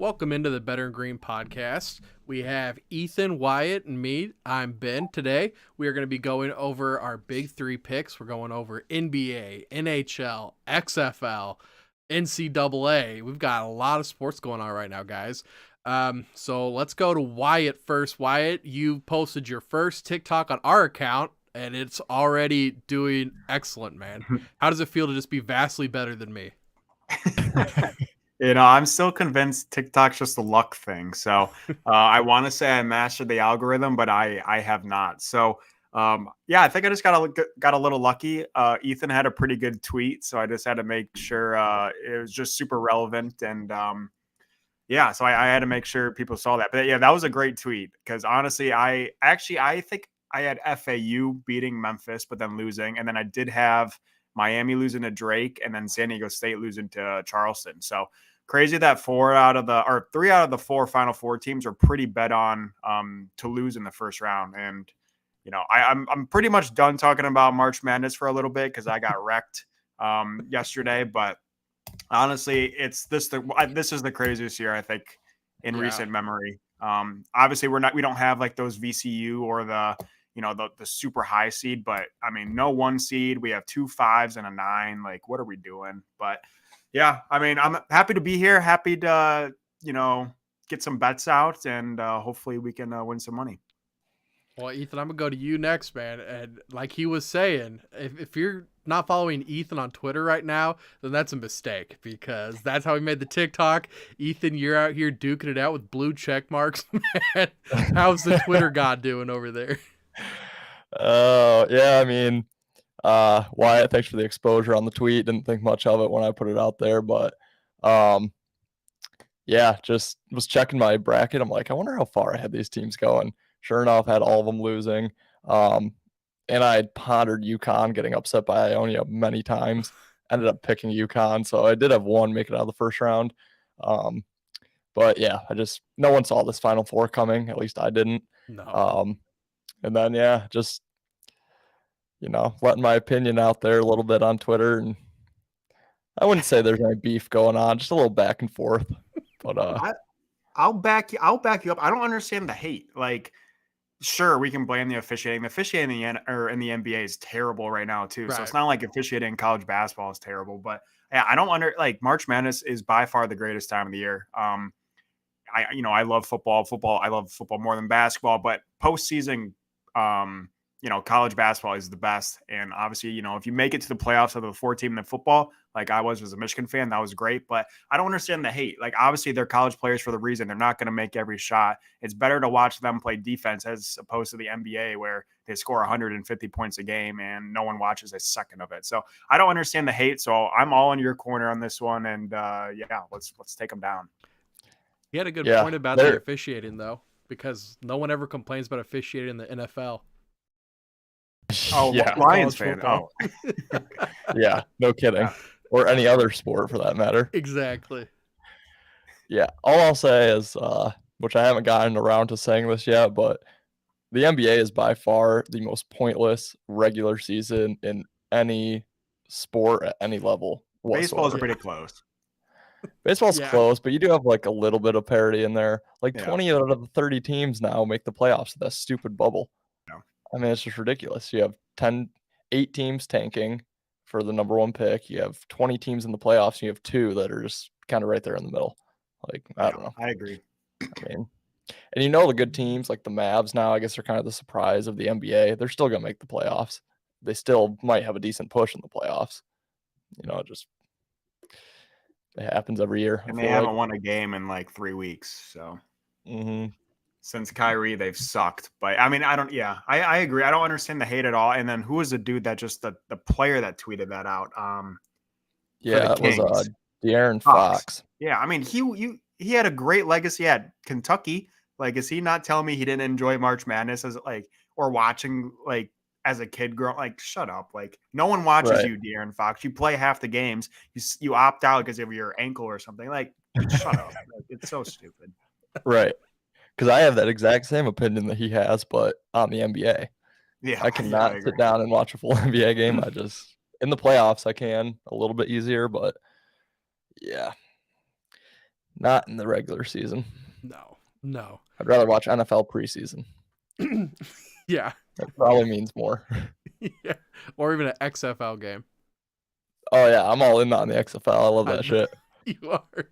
Welcome into the Better and Green podcast. We have Ethan, Wyatt, and me. I'm Ben. Today, we are going to be going over our big three picks. We're going over NBA, NHL, XFL, NCAA. We've got a lot of sports going on right now, guys. So let's go to Wyatt first. Wyatt, you posted your first TikTok on our account, and it's already doing excellent, man. How does it feel to just be vastly better than me? I'm still convinced TikTok's just a luck thing. So I want to say I mastered the algorithm, but I have not. So I think I just got a little lucky. Ethan had a pretty good tweet, so I just had to make sure it was just super relevant. And so I had to make sure people saw that. But yeah, that was a great tweet because honestly, I think I had FAU beating Memphis, but then losing, and then I did have Miami losing to Drake, and then San Diego State losing to Charleston. So crazy that 3 out of the 4 Final Four teams are pretty bet on to lose in the first round. And I'm pretty much done talking about March Madness for a little bit because I got wrecked yesterday. But honestly, this is the craziest year I think in recent memory. Obviously, we don't have like those VCU or the super high seed, but I mean, no 1 seed. We have 2 5s and a 9. Like, what are we doing? But yeah, I mean, I'm happy to be here. Happy to, get some bets out and hopefully we can win some money. Well, Ethan, I'm going to go to you next, man. And like he was saying, if you're not following Ethan on Twitter right now, then that's a mistake because that's how he made the TikTok. Ethan, you're out here duking it out with blue check marks, man. How's the Twitter god doing over there? Oh, yeah, I mean, Wyatt, thanks for the exposure on the tweet. Didn't think much of it when I put it out there, but just was checking my bracket. I'm like, I wonder how far ahead these teams going. Sure enough, had all of them losing. And I pondered UConn getting upset by Ionia many times. Ended up picking UConn, so I did have one make it out of the first round. But yeah, no one saw this Final Four coming. At least I didn't. No. And then just letting my opinion out there a little bit on Twitter, and I wouldn't say there's any beef going on, just a little back and forth. But I'll back you up. I don't understand the hate. Like, sure, we can blame the officiating. The officiating in the NBA is terrible right now too. Right. So it's not like officiating in college basketball is terrible. But yeah, I don't March Madness is by far the greatest time of the year. I love football. I love football more than basketball. But postseason, college basketball is the best. And obviously, if you make it to the playoffs of the 4 team in football, like I was as a Michigan fan, that was great. But I don't understand the hate. Like, obviously, they're college players for the reason. They're not going to make every shot. It's better to watch them play defense as opposed to the NBA where they score 150 points a game and no one watches a second of it. So I don't understand the hate. So I'm all in your corner on this one. And let's take them down. He had a good point about the officiating, though, because no one ever complains about officiating in the NFL. Oh, yeah. Lions fan. Oh, yeah, no kidding. Yeah. Or any other sport for that matter. Exactly. Yeah, all I'll say is, which I haven't gotten around to saying this yet, but the NBA is by far the most pointless regular season in any sport at any level whatsoever. Baseball's pretty close. Baseball's close, but you do have like a little bit of parity in there. Like 20 out of the 30 teams now make the playoffs. That stupid bubble. I mean, it's just ridiculous. You have 8 teams tanking for the number 1 pick. You have 20 teams in the playoffs. And you have 2 that are just kind of right there in the middle. Like, I don't know. I agree. I mean, and the good teams like the Mavs now, I guess they're kind of the surprise of the NBA. They're still going to make the playoffs. They still might have a decent push in the playoffs. It happens every year. And they haven't won a game in like 3 weeks. So. Mm-hmm. Since Kyrie, they've sucked. But I mean, I agree. I don't understand the hate at all. And then who was the dude that just the player that tweeted that out? It was De'Aaron Fox. Yeah, I mean, he had a great legacy at Kentucky. Like, is he not telling me he didn't enjoy March Madness or watching as a kid growing? Like, shut up. Like, no one watches you, De'Aaron Fox. You play half the games. You opt out because of your ankle or something. Like, shut up. It's so stupid. Right. Because I have that exact same opinion that he has, but on the NBA. Yeah, I cannot sit down and watch a full NBA game. I just, in the playoffs, I can a little bit easier, but yeah, Not in the regular season. No. I'd rather watch NFL preseason. Yeah. That probably means more. Yeah. Or even an XFL game. Oh yeah, I'm all in on the XFL. I love I that know shit. You are.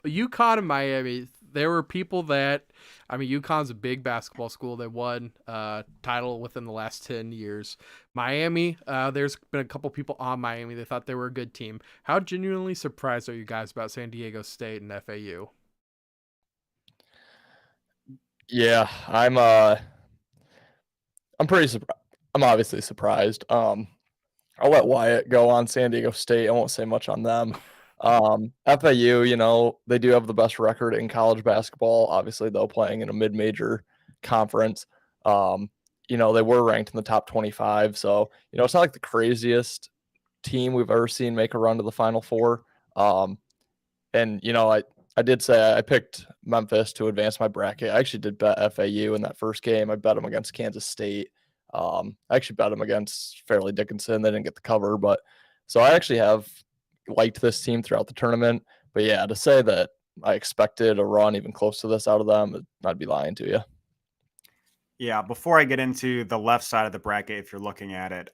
UConn and Miami, there were people that, I mean, UConn's a big basketball school. They won title within the last 10 years. Miami, there's been a couple people on Miami. They thought they were a good team. How genuinely surprised are you guys about San Diego State and FAU? Yeah, I'm pretty surprised. I'm obviously surprised. I'll let Wyatt go on San Diego State. I won't say much on them. FAU, you know, they do have the best record in college basketball. Obviously, though, playing in a mid-major conference. You know, they were ranked in the top 25. So, you know, it's not like the craziest team we've ever seen make a run to the Final Four. And, you know, I did say I picked Memphis to advance my bracket. I actually did bet FAU in that first game. I bet them against Kansas State. I actually bet them against Fairleigh Dickinson. They didn't get the cover, but so I actually have liked this team throughout the tournament. But yeah, to say that I expected a run even close to this out of them, I'd be lying to you. Yeah, before I get into the left side of the bracket, if you're looking at it,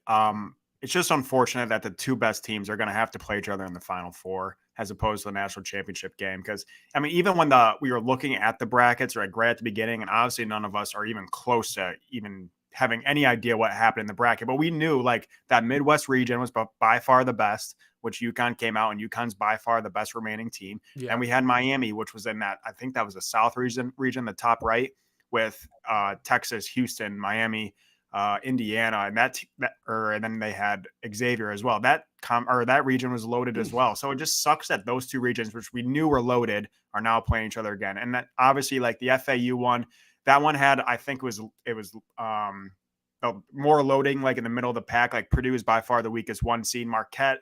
it's just unfortunate that the two best teams are going to have to play each other in the Final Four as opposed to the national championship game. Because I mean, even when we were looking at the brackets right at the beginning, and obviously none of us are even close to even having any idea what happened in the bracket, but we knew like that Midwest region was by far the best, which UConn came out, and UConn's by far the best remaining team. Yeah. And we had Miami, which was in that, I think that was the South region, the top right, with Texas, Houston, Miami, Indiana, and then they had Xavier as well. That region was loaded as well. So it just sucks that those two regions, which we knew were loaded, are now playing each other again. And that obviously, like the FAU one, that one had, I think it was more loading, like in the middle of the pack. Like Purdue is by far the weakest one seed. Marquette,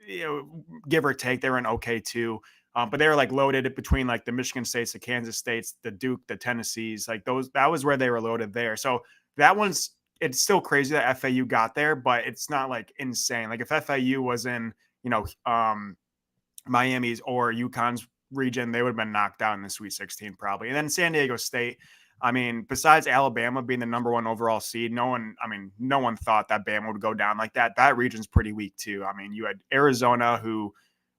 you know, give or take, they were an okay too. But they were like loaded between like the Michigan States, the Kansas States, the Duke, the Tennessees, like those. That was where they were loaded there. So that one's, it's still crazy that FAU got there, but it's not like insane. Like if FAU was in, you know, Miami's or UConn's region, they would have been knocked out in the Sweet 16 probably. And then San Diego State, I mean, besides Alabama being the number one overall seed, no one thought that Bama would go down like that. That region's pretty weak too. I mean, you had Arizona, who,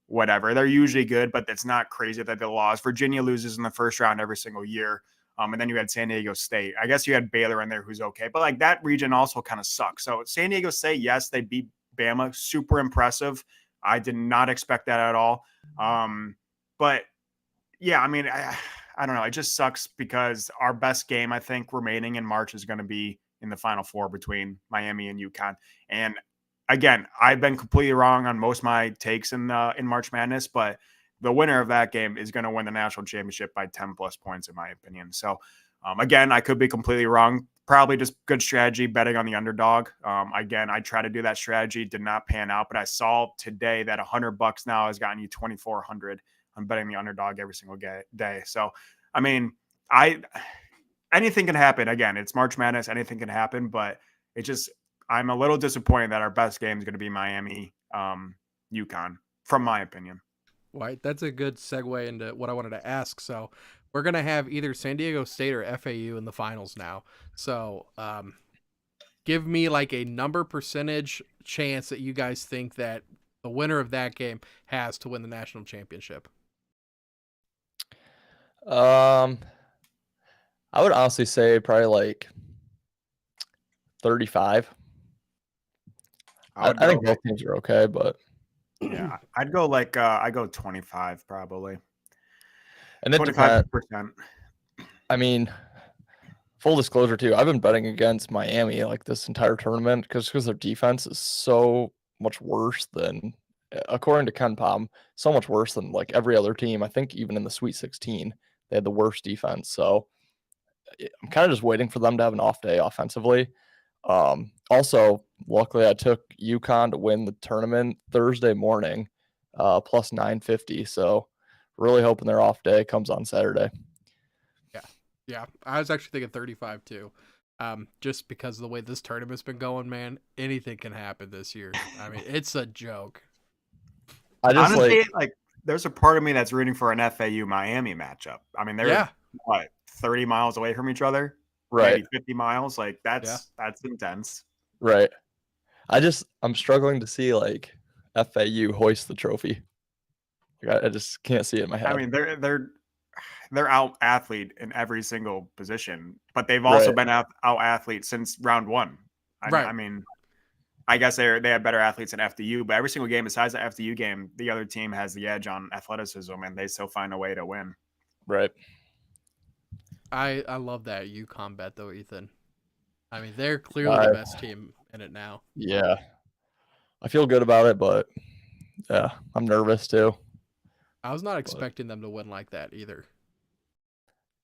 whatever, they're usually good, but it's not crazy that they lost. Virginia loses in the first round every single year. And then you had San Diego State. I guess you had Baylor in there, who's okay. But like that region also kind of sucks. So San Diego State, yes, they beat Bama. Super impressive. I did not expect that at all. But yeah, I mean, I don't know. It just sucks because our best game, I think, remaining in March is going to be in the Final Four between Miami and UConn. And again, I've been completely wrong on most of my takes in March Madness, but the winner of that game is going to win the national championship by 10 plus points, in my opinion. So, again, I could be completely wrong. Probably just good strategy, betting on the underdog. Again, I try to do that strategy, did not pan out, but I saw today that $100 now has gotten you 2,400. I'm betting the underdog every single day. So, I mean, anything can happen. Again, it's March Madness. Anything can happen, but I'm a little disappointed that our best game is going to be Miami, UConn, from my opinion. Right. That's a good segue into what I wanted to ask. So we're going to have either San Diego State or FAU in the finals now. So give me like a number percentage chance that you guys think that the winner of that game has to win the national championship. I would honestly say probably like 35. I think both teams are okay, but yeah, I'd go like I go 25 probably. And it 25%. I mean, full disclosure too, I've been betting against Miami like this entire tournament because their defense is so much worse than, according to KenPom, so much worse than like every other team. I think even in the Sweet 16, they had the worst defense. So I'm kind of just waiting for them to have an off day offensively. Also, luckily, I took UConn to win the tournament Thursday morning, plus 950. So really hoping their off day comes on Saturday. Yeah. I was actually thinking 35 too. Just because of the way this tournament's been going, man, anything can happen this year. I mean, it's a joke. Honestly, like there's a part of me that's rooting for an FAU Miami matchup. I mean, they're what 30 miles away from each other, Right. maybe 50 miles. Like that's intense. Right. I'm struggling to see like FAU hoist the trophy. Like, I just can't see it in my head. I mean, they're out athlete in every single position, but they've also been out athlete since round one. I mean, I guess they have better athletes than FDU, but every single game besides the FDU game, the other team has the edge on athleticism, and they still find a way to win. Right. I love that UConn bet though, Ethan. I mean, they're clearly the best team in it now. Yeah. I feel good about it, but yeah, I'm nervous too. I was not expecting them to win like that either.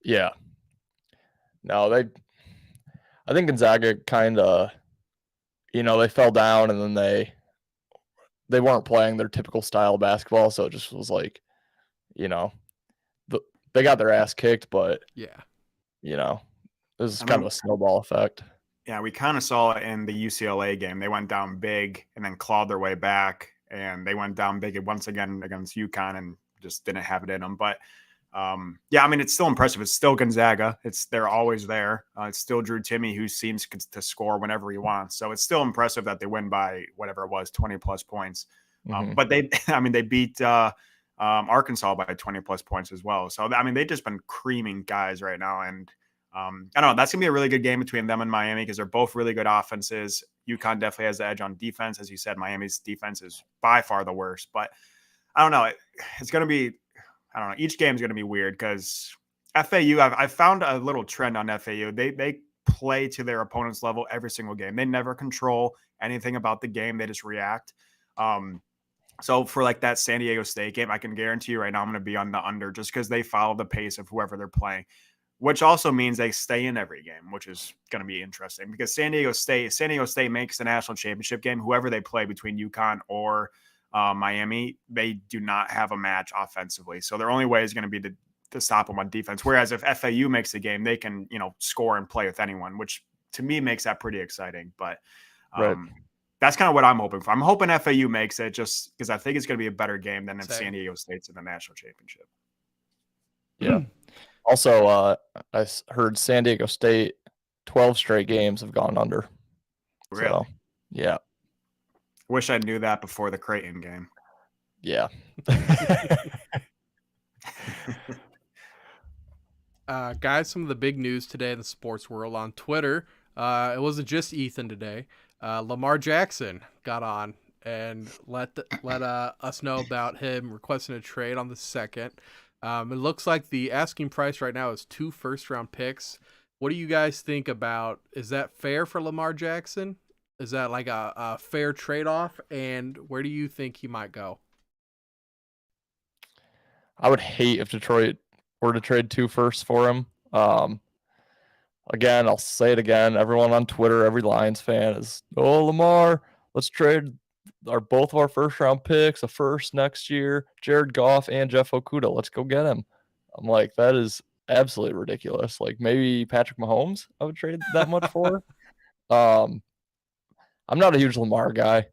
Yeah. No, I think Gonzaga kind of, they fell down and then they weren't playing their typical style of basketball, so it just was like, they got their ass kicked, but yeah, it was kind of a snowball effect. Yeah, we kind of saw it in the UCLA game. They went down big and then clawed their way back, and they went down big once again against UConn and just didn't have it in them. But yeah, I mean, it's still impressive. It's still Gonzaga. They're always there. It's still Drew Timme, who seems to score whenever he wants. So it's still impressive that they win by whatever it was, 20 plus points. But they beat Arkansas by 20 plus points as well. So I mean, they've just been creaming guys right now, and I don't know. That's gonna be a really good game between them and Miami because they're both really good offenses. UConn definitely has the edge on defense, as you said. Miami's defense is by far the worst, but I don't know. It's gonna be. I don't know. Each game is going to be weird because FAU, I've found a little trend on FAU. They play to their opponent's level every single game. They never control anything about the game. They just react. So for like that San Diego State game, I can guarantee you right now I'm going to be on the under just because they follow the pace of whoever they're playing, which also means they stay in every game, which is going to be interesting because San Diego State makes the national championship game. Whoever they play between UConn or Miami, they do not have a match offensively. So their only way is going to be to stop them on defense. Whereas if FAU makes the game, they can, score and play with anyone, which to me makes that pretty exciting. But that's kind of what I'm hoping for. I'm hoping FAU makes it just because I think it's going to be a better game than if San Diego State's in the national championship. Yeah. Also, I heard San Diego State 12 straight games have gone under. Really? So, yeah. Wish I knew that before the Creighton game. Yeah. Guys, some of the big news today in the sports world on Twitter. It wasn't just Ethan today. Lamar Jackson got on and let us know about him requesting a trade on the 2nd. It looks like the asking price right now is 2 first-round picks. What do you guys think about? Is that fair for Lamar Jackson? Is that like a fair trade-off? And where do you think he might go? I would hate if Detroit were to trade 2 firsts for him. Again, I'll say it again. Everyone on Twitter, every Lions fan is, Lamar, let's trade both of our first-round picks, a first next year, Jared Goff and Jeff Okudah. Let's go get him. I'm like, that is absolutely ridiculous. Like maybe Patrick Mahomes I would trade that much for. I'm not a huge Lamar guy.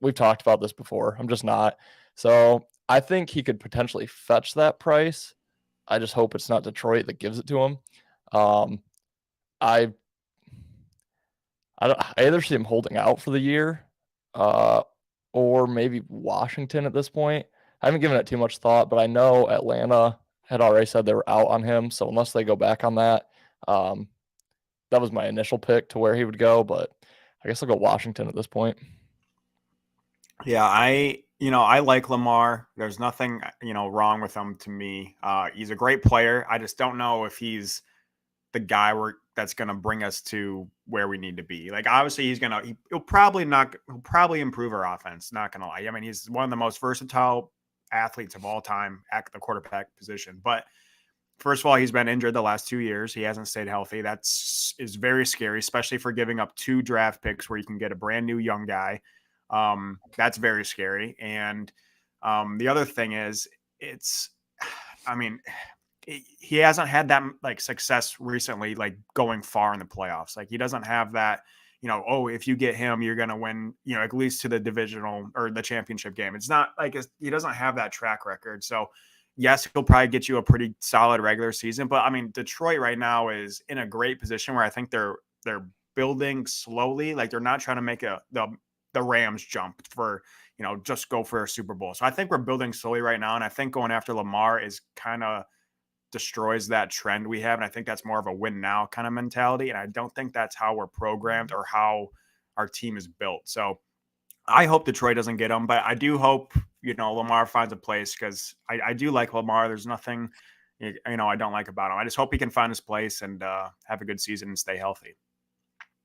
We've talked about this before. I'm just not. So I think he could potentially fetch that price. I just hope it's not Detroit that gives it to him. I either see him holding out for the year, or maybe Washington at this point. I haven't given it too much thought, but I know Atlanta had already said they were out on him. So unless they go back on that, that was my initial pick to where he would go, but I guess I'll go Washington at this point. Yeah, I like Lamar. There's nothing, wrong with him to me. He's a great player. I just don't know if he's the guy that's going to bring us to where we need to be. Like, obviously he'll probably improve our offense. Not going to lie. I mean, he's one of the most versatile athletes of all time at the quarterback position. But first of all, he's been injured the last 2 years. He hasn't stayed healthy. Is very scary, especially for giving up 2 draft picks where you can get a brand new young guy. That's very scary. And the other thing is, he hasn't had that like success recently, like going far in the playoffs. Like he doesn't have that, oh, if you get him, you're going to win, at least to the divisional or the championship game. It's not like he doesn't have that track record. So yes, he'll probably get you a pretty solid regular season. But I mean, Detroit right now is in a great position where I think they're building slowly. Like they're not trying to make the Rams jump for, just go for a Super Bowl. So I think we're building slowly right now. And I think going after Lamar is kind of destroys that trend we have. And I think that's more of a win now kind of mentality. And I don't think that's how we're programmed or how our team is built. So I hope Detroit doesn't get him, but I do hope, Lamar finds a place because I do like Lamar. There's nothing, I don't like about him. I just hope he can find his place and have a good season and stay healthy.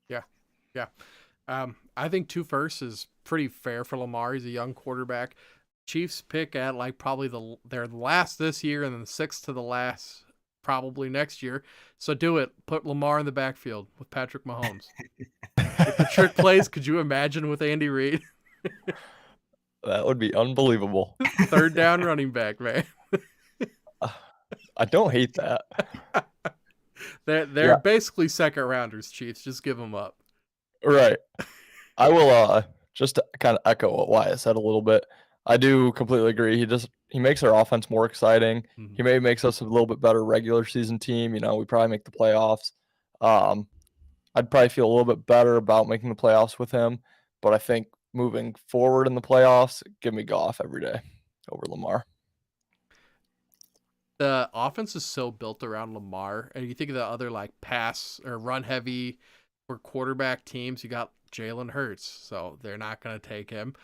Yeah. Yeah. I think 2 firsts is pretty fair for Lamar. He's a young quarterback. Chiefs pick at like probably their last this year and then the 6th to the last probably next year. So do it. Put Lamar in the backfield with Patrick Mahomes. If the trick plays, could you imagine with Andy Reid? That would be unbelievable. 3rd down running back, man. I don't hate that. They're basically 2nd rounders, Chiefs. Just give them up. Right. I will just to kind of echo what Wyatt said a little bit. I do completely agree. He makes our offense more exciting. Mm-hmm. He maybe makes us a little bit better regular season team. We probably make the playoffs. I'd probably feel a little bit better about making the playoffs with him, but I think moving forward in the playoffs, give me Goff every day over Lamar. The offense is so built around Lamar, and you think of the other like pass or run heavy for quarterback teams, you got Jalen Hurts, so they're not going to take him.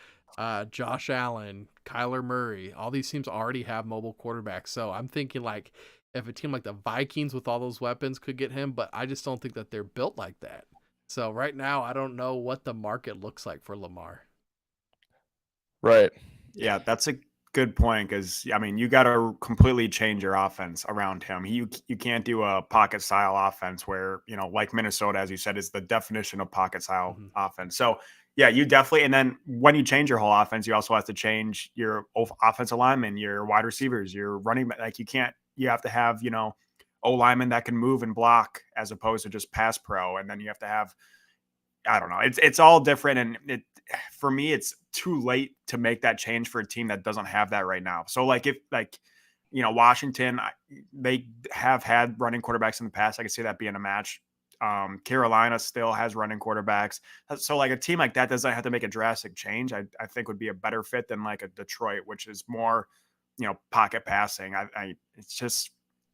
Josh Allen, Kyler Murray, all these teams already have mobile quarterbacks. So I'm thinking like if a team like the Vikings with all those weapons could get him, but I just don't think that they're built like that. So right now, I don't know what the market looks like for Lamar. Right. Yeah, that's a good point because, I mean, you got to completely change your offense around him. You can't do a pocket style offense where, like Minnesota, as you said, is the definition of pocket style offense. So, yeah, you definitely. And then when you change your whole offense, you also have to change your offensive linemen, your wide receivers, your running back. Like you have to have, O linemen that can move and block as opposed to just pass pro. And then you have to have, I don't know. It's all different. And for me, it's too late to make that change for a team that doesn't have that right now. So Washington, they have had running quarterbacks in the past. I could see that being a match. Carolina still has running quarterbacks. So like a team like that doesn't have to make a drastic change. I think would be a better fit than like a Detroit, which is more, pocket passing. It's just,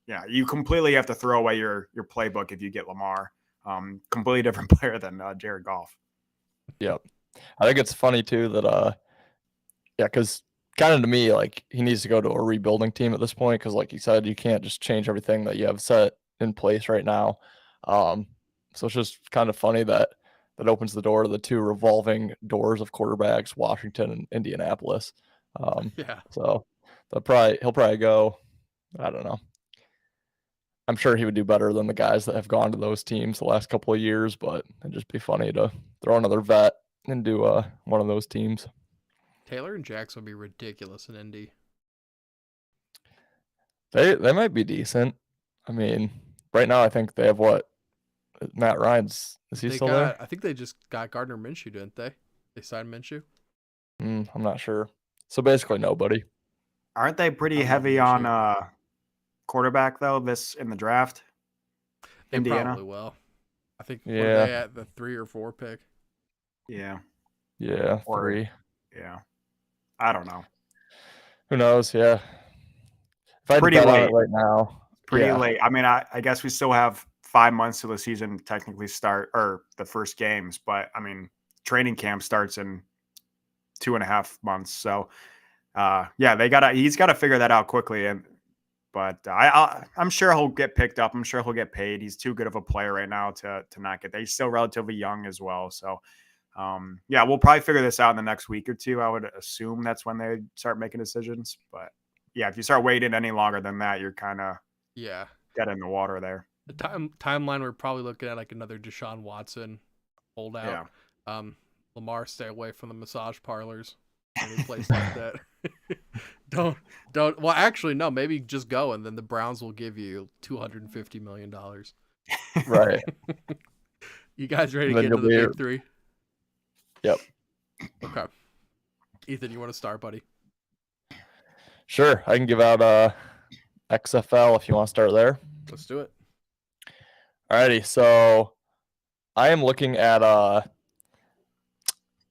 yeah, you completely have to throw away your playbook if you get Lamar. Completely different player than Jared Goff. Yep. I think it's funny too that because kind of to me, like he needs to go to a rebuilding team at this point because like you said, you can't just change everything that you have set in place right now. So it's just kind of funny that opens the door to the 2 revolving doors of quarterbacks, Washington and Indianapolis. So he'll probably go, I don't know. I'm sure he would do better than the guys that have gone to those teams the last couple of years, but it'd just be funny to throw another vet and do one of those teams. Taylor and Jackson would be ridiculous in Indy. They might be decent. I mean, right now I think they have what? Matt Ryan's is he still there? I think they just got Gardner Minshew, didn't they? They signed Minshew. I'm not sure. So basically nobody. Aren't they pretty heavy on quarterback though in the draft? They Indiana probably will. I think were they at the 3 or 4 pick? Yeah, 3. Yeah, I don't know. Who knows? Yeah, if I pretty bet late on it right now. Pretty late. I mean, I guess we still have 5 months till the season technically start or the first games, but I mean, training camp starts in 2.5 months. So, he's got to figure that out quickly. But I'm sure he'll get picked up. I'm sure he'll get paid. He's too good of a player right now to not get there. He's still relatively young as well. So, we'll probably figure this out in the next week or 2. I would assume that's when they start making decisions. But yeah, if you start waiting any longer than that, you're kind of dead in the water there. The timeline we're probably looking at like another Deshaun Watson holdout. Yeah. Lamar, stay away from the massage parlors. Any place like that. Don't. Well, actually, no. Maybe just go, and then the Browns will give you $250 million. Right. You guys ready to Then get into the you'll big three? Yep. Okay. Ethan, you want to start, buddy? Sure. I can give out XFL if you want to start there. Let's do it. Alrighty. So I am looking at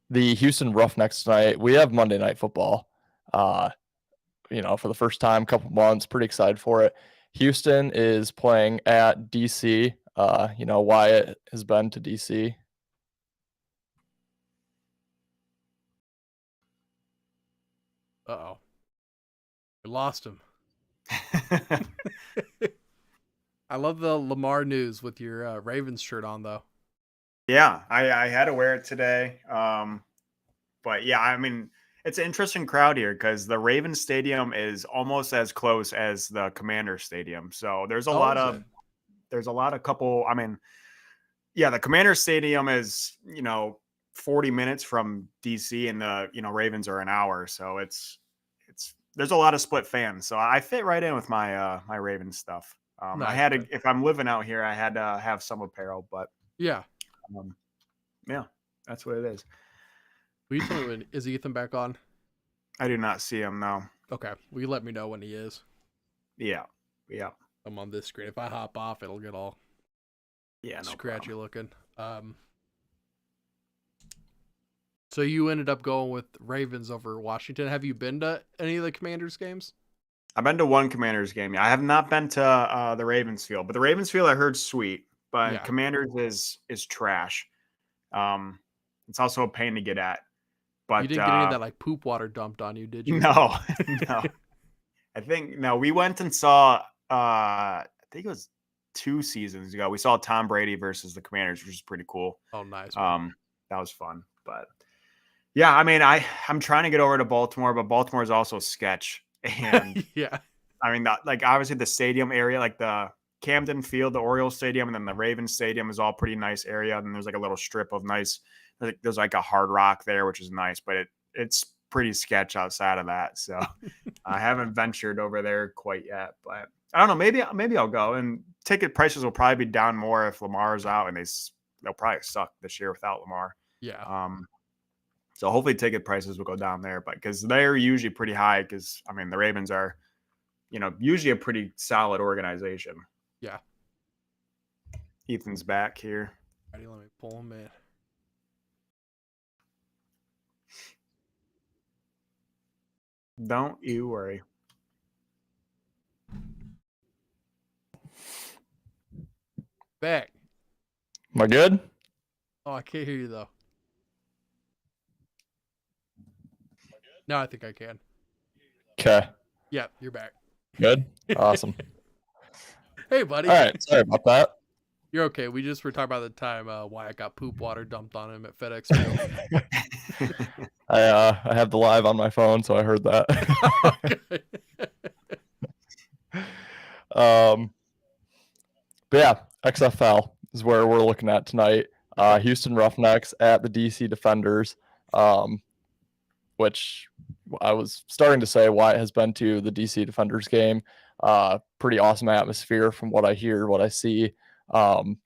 the Houston Roughnecks tonight. We have Monday Night Football. For the first time, couple months, pretty excited for it. Houston is playing at DC. Wyatt has been to DC. Uh-oh. We lost him. I love the Lamar news with your Ravens shirt on, though. Yeah, I had to wear it today. But yeah, I mean, it's an interesting crowd here because the Ravens Stadium is almost as close as the Commander Stadium. So there's a lot of couple. I mean, yeah, the Commander Stadium is 40 minutes from DC, and the Ravens are an hour. So it's there's a lot of split fans. So I fit right in with my my Ravens stuff. Nice, I had to, man. if I'm living out here, I had to have some apparel, but Yeah. yeah, that's what it is. Will you tell me when is Ethan back on? I do not see him now. Okay. Will you let me know when he is? Yeah. I'm on this screen. If I hop off, it'll get all No scratchy problem. looking. So you ended up going with Ravens over Washington. Have you been to any of the Commanders games? I've been to one Commanders game. I have not been to the Ravens field, but the Ravens field I heard sweet, but Yeah. Commanders is trash. It's also a pain to get at. But You didn't get any of that like poop water dumped on you, did you? No. I think we went and saw I think it was 2 seasons ago. We saw Tom Brady versus the Commanders, which is pretty cool. Oh, nice. That was fun. But yeah, I mean, I'm trying to get over to Baltimore, but Baltimore is also sketch. And yeah. I mean, obviously the stadium area, like the Camden Field, the Orioles Stadium, and then the Ravens Stadium is all pretty nice area. And there's like a little strip of nice, there's like a Hard Rock there, which is nice, but it's pretty sketch outside of that. So I haven't ventured over there quite yet, but I don't know. Maybe I'll go. And ticket prices will probably be down more if Lamar's out, and they'll probably suck this year without Lamar. Yeah. So hopefully ticket prices will go down there, but because they're usually pretty high. Because I mean, the Ravens are, usually a pretty solid organization. Yeah. Ethan's back here. Ready, let me pull him in. Don't you worry. Back. Am I good? Oh, I can't hear you though. No, I think I can. Okay. Yeah, you're back. Good. Awesome. Hey, buddy. All right. Sorry about that. You're okay. We just were talking about the time Wyatt got poop water dumped on him at FedEx Field. I have the live on my phone, so I heard that. But yeah, XFL is where we're looking at tonight. Houston Roughnecks at the DC Defenders, which I was starting to say Wyatt has been to the DC Defenders game. Pretty awesome atmosphere from what I hear, what I see. So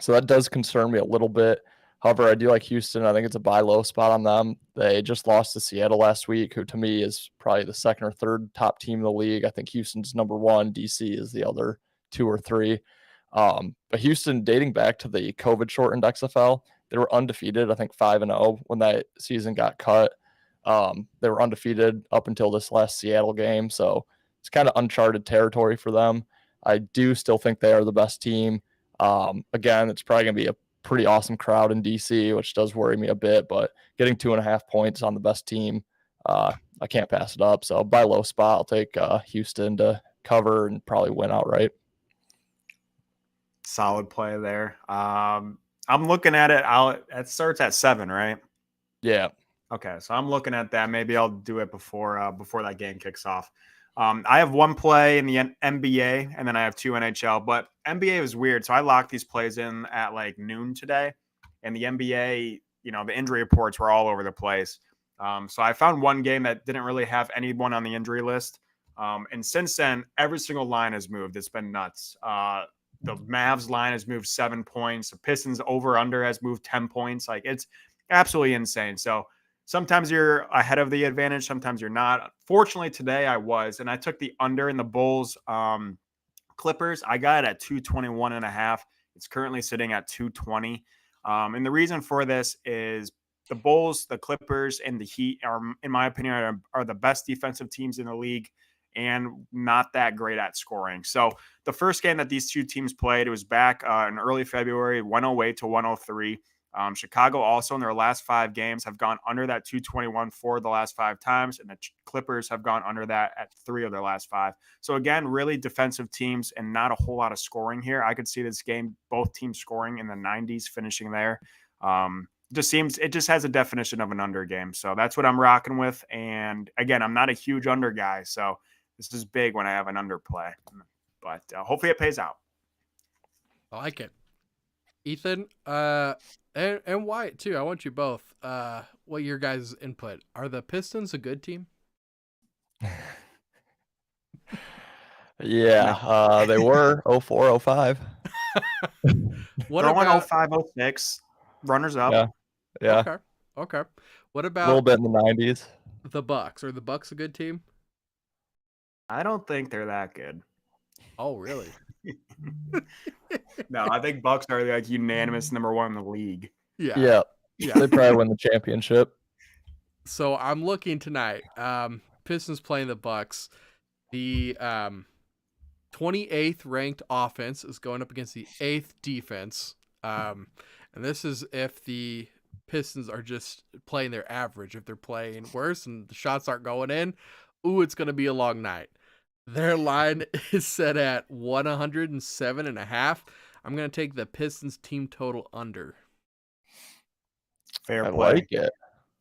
that does concern me a little bit. However, I do like Houston. I think it's a buy low spot on them. They just lost to Seattle last week, who to me is probably the second or third top team in the league. I think Houston's number 1. DC is the other 2 or 3. But Houston, dating back to the COVID shortened XFL, they were undefeated. I think 5-0 when that season got cut. They were undefeated up until this last Seattle game. So it's kind of uncharted territory for them. I do still think they are the best team. Again, it's probably going to be a pretty awesome crowd in DC, which does worry me a bit, but getting 2.5 points on the best team, I can't pass it up. So buy low spot, I'll take Houston to cover and probably win outright. Solid play there. I'm looking at it. It starts at 7, right? Yeah. Okay, so I'm looking at that. Maybe I'll do it before that game kicks off. I have 1 play in the NBA, and then I have 2 NHL. But NBA was weird, so I locked these plays in at like noon today. And the NBA, the injury reports were all over the place. So I found one game that didn't really have anyone on the injury list. And since then, every single line has moved. It's been nuts. the Mavs line has moved 7 points. The Pistons over under has moved 10 points. Like, it's absolutely insane. So sometimes you're ahead of the advantage, sometimes you're not. Fortunately, today I was, and I took the under in the Bulls Clippers. I got it at 221.5. It's currently sitting at 220. And the reason for this is the Bulls, the Clippers, and the Heat are, in my opinion, are the best defensive teams in the league and not that great at scoring. So the first game that these two teams played, it was back in early February, 108 to 103. Chicago also in their last 5 games have gone under that 221 for the last 5 times, and the Clippers have gone under that at 3 of their last 5. So again, really defensive teams and not a whole lot of scoring here. I could see this game, both teams scoring in the 90s, finishing there. It just has a definition of an under game. So that's what I'm rocking with. And again, I'm not a huge under guy, so this is big when I have an under play. But hopefully it pays out. I like it. Ethan, and Wyatt too. I want you both. What your guys' input? Are the Pistons a good team? Yeah, they were 04, 05. What Throwing about 05, 06, runners up. Yeah. Okay. What A about little bit in the 90s. the Bucks? Are the Bucks a good team? I don't think they're that good. Oh, really? No, I think Bucks are like unanimous number 1 in the league. Yeah. They probably win the championship. So I'm looking tonight. Pistons playing the Bucks. The 28th ranked offense is going up against the 8th defense. And this is if the Pistons are just playing their average. If they're playing worse and the shots aren't going in, it's going to be a long night. Their line is set at 107.5. I'm going to take the Pistons team total under. Fair I play. like it.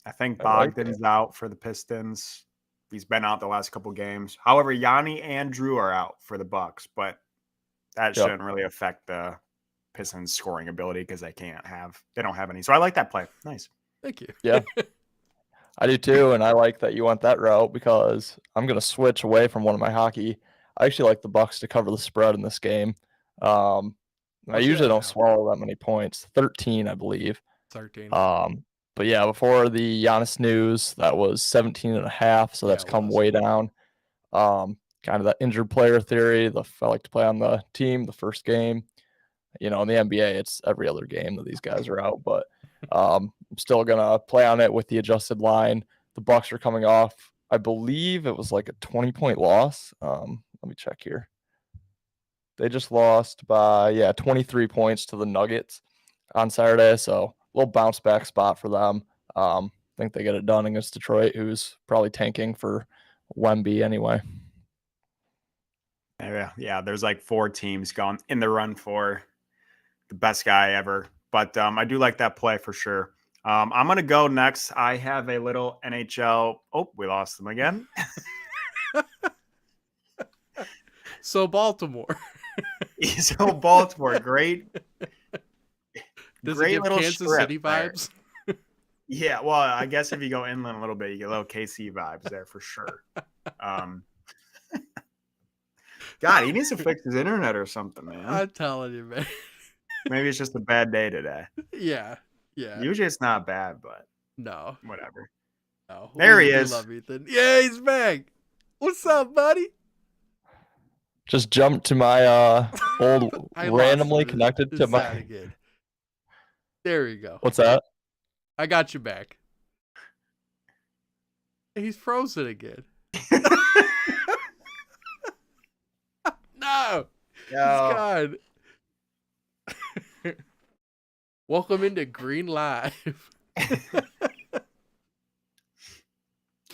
I think I like Bogdan's out for the Pistons. He's been out the last couple games. However, Yanni and Drew are out for the Bucks, but that shouldn't really affect the Pistons scoring ability because they don't have any. So I like that play. Nice. Thank you. Yeah. I do too, and I like that you went that route because I'm going to switch away from one of my hockey. I actually like the Bucks to cover the spread in this game. I usually don't swallow that many points. 13, I believe. 13. But yeah, before the Giannis news, that was 17.5, so that's come way down. Kind of that injured player theory. I like to play on the team the first game. In the NBA, it's every other game that these guys are out, but I'm still gonna play on it with the adjusted line. The Bucks are coming off, I believe it was like a 20-point loss. Let me check here. They just lost by 23 points to the Nuggets on Saturday, so a little bounce back spot for them. I think they get it done against Detroit, who's probably tanking for Wemby anyway. Yeah, there's like 4 teams going in the run for the best guy ever. But I do like that play for sure. I'm going to go next. I have a little NHL. Oh, we lost them again. So Baltimore. So Baltimore, great. Does great it give little Kansas City vibes? Yeah, well, I guess if you go inland a little bit, you get a little KC vibes there for sure. God, he needs to fix his internet or something, man. I'm telling you, man. Maybe it's just a bad day today. Yeah. Usually it's not bad, but no, whatever. No, there he is. We love Ethan. Yeah, he's back. What's up, buddy? Just jumped to my old randomly connected to my. Again. There you go. What's that? I got you back. He's frozen again. No. He's gone. Welcome into Green Live.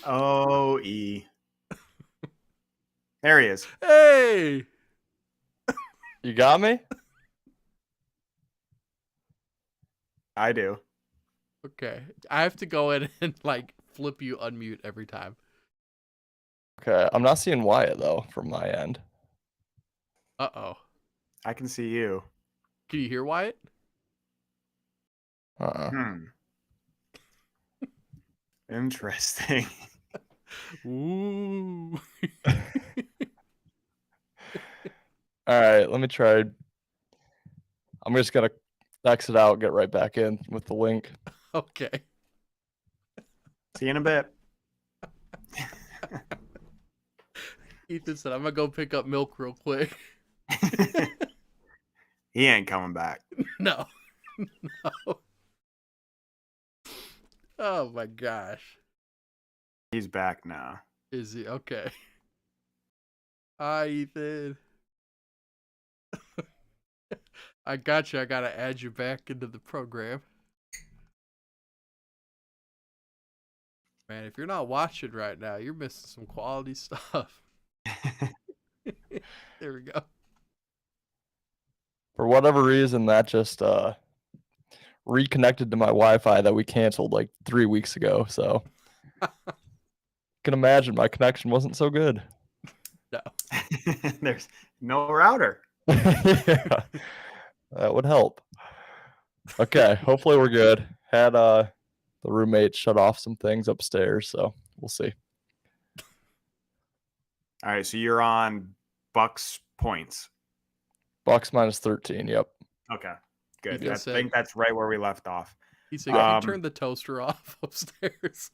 OE. There he is. Hey. You got me? I do. Okay. I have to go in and flip you unmute every time. Okay. I'm not seeing Wyatt though from my end. Uh-oh. I can see you. Can you hear Wyatt? Interesting. Ooh. All right, let me try I'm just gonna exit out, get right back in with the link. Okay. See you in a bit. Ethan said, I'm going to go pick up milk real quick. He ain't coming back. No. No. Oh my gosh. He's back now. Is he? Okay. Hi, Ethan. I got you. I got to add you back into the program. Man, if you're not watching right now, you're missing some quality stuff. There we go. For whatever reason, that just reconnected to my Wi-Fi that we canceled like 3 weeks ago. So can imagine my connection wasn't so good. No. There's no router. Yeah, that would help. Okay, hopefully we're good. Had the roommate shut off some things upstairs, so we'll see. All right, so you're on Bucks points. Bucks minus 13. Yep. Okay, good. Ethan I said- think that's right where we left off. He said, can you turn the toaster off upstairs?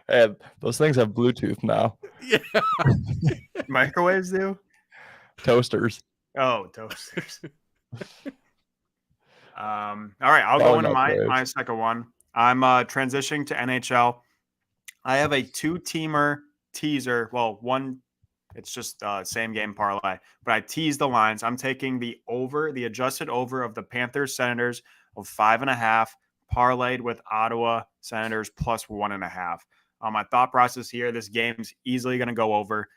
And those things have Bluetooth now. Yeah. Microwaves do? Toasters. Oh, toasters. All right, I'll go into my microwaves. second one. I'm transitioning to NHL. I have a 2-teamer teaser. Well, one, it's just same game parlay, but I teased the lines. I'm taking the adjusted over of the Panthers Senators of 5.5, parlayed with Ottawa Senators plus 1.5. My thought process here: this game's easily going to go over.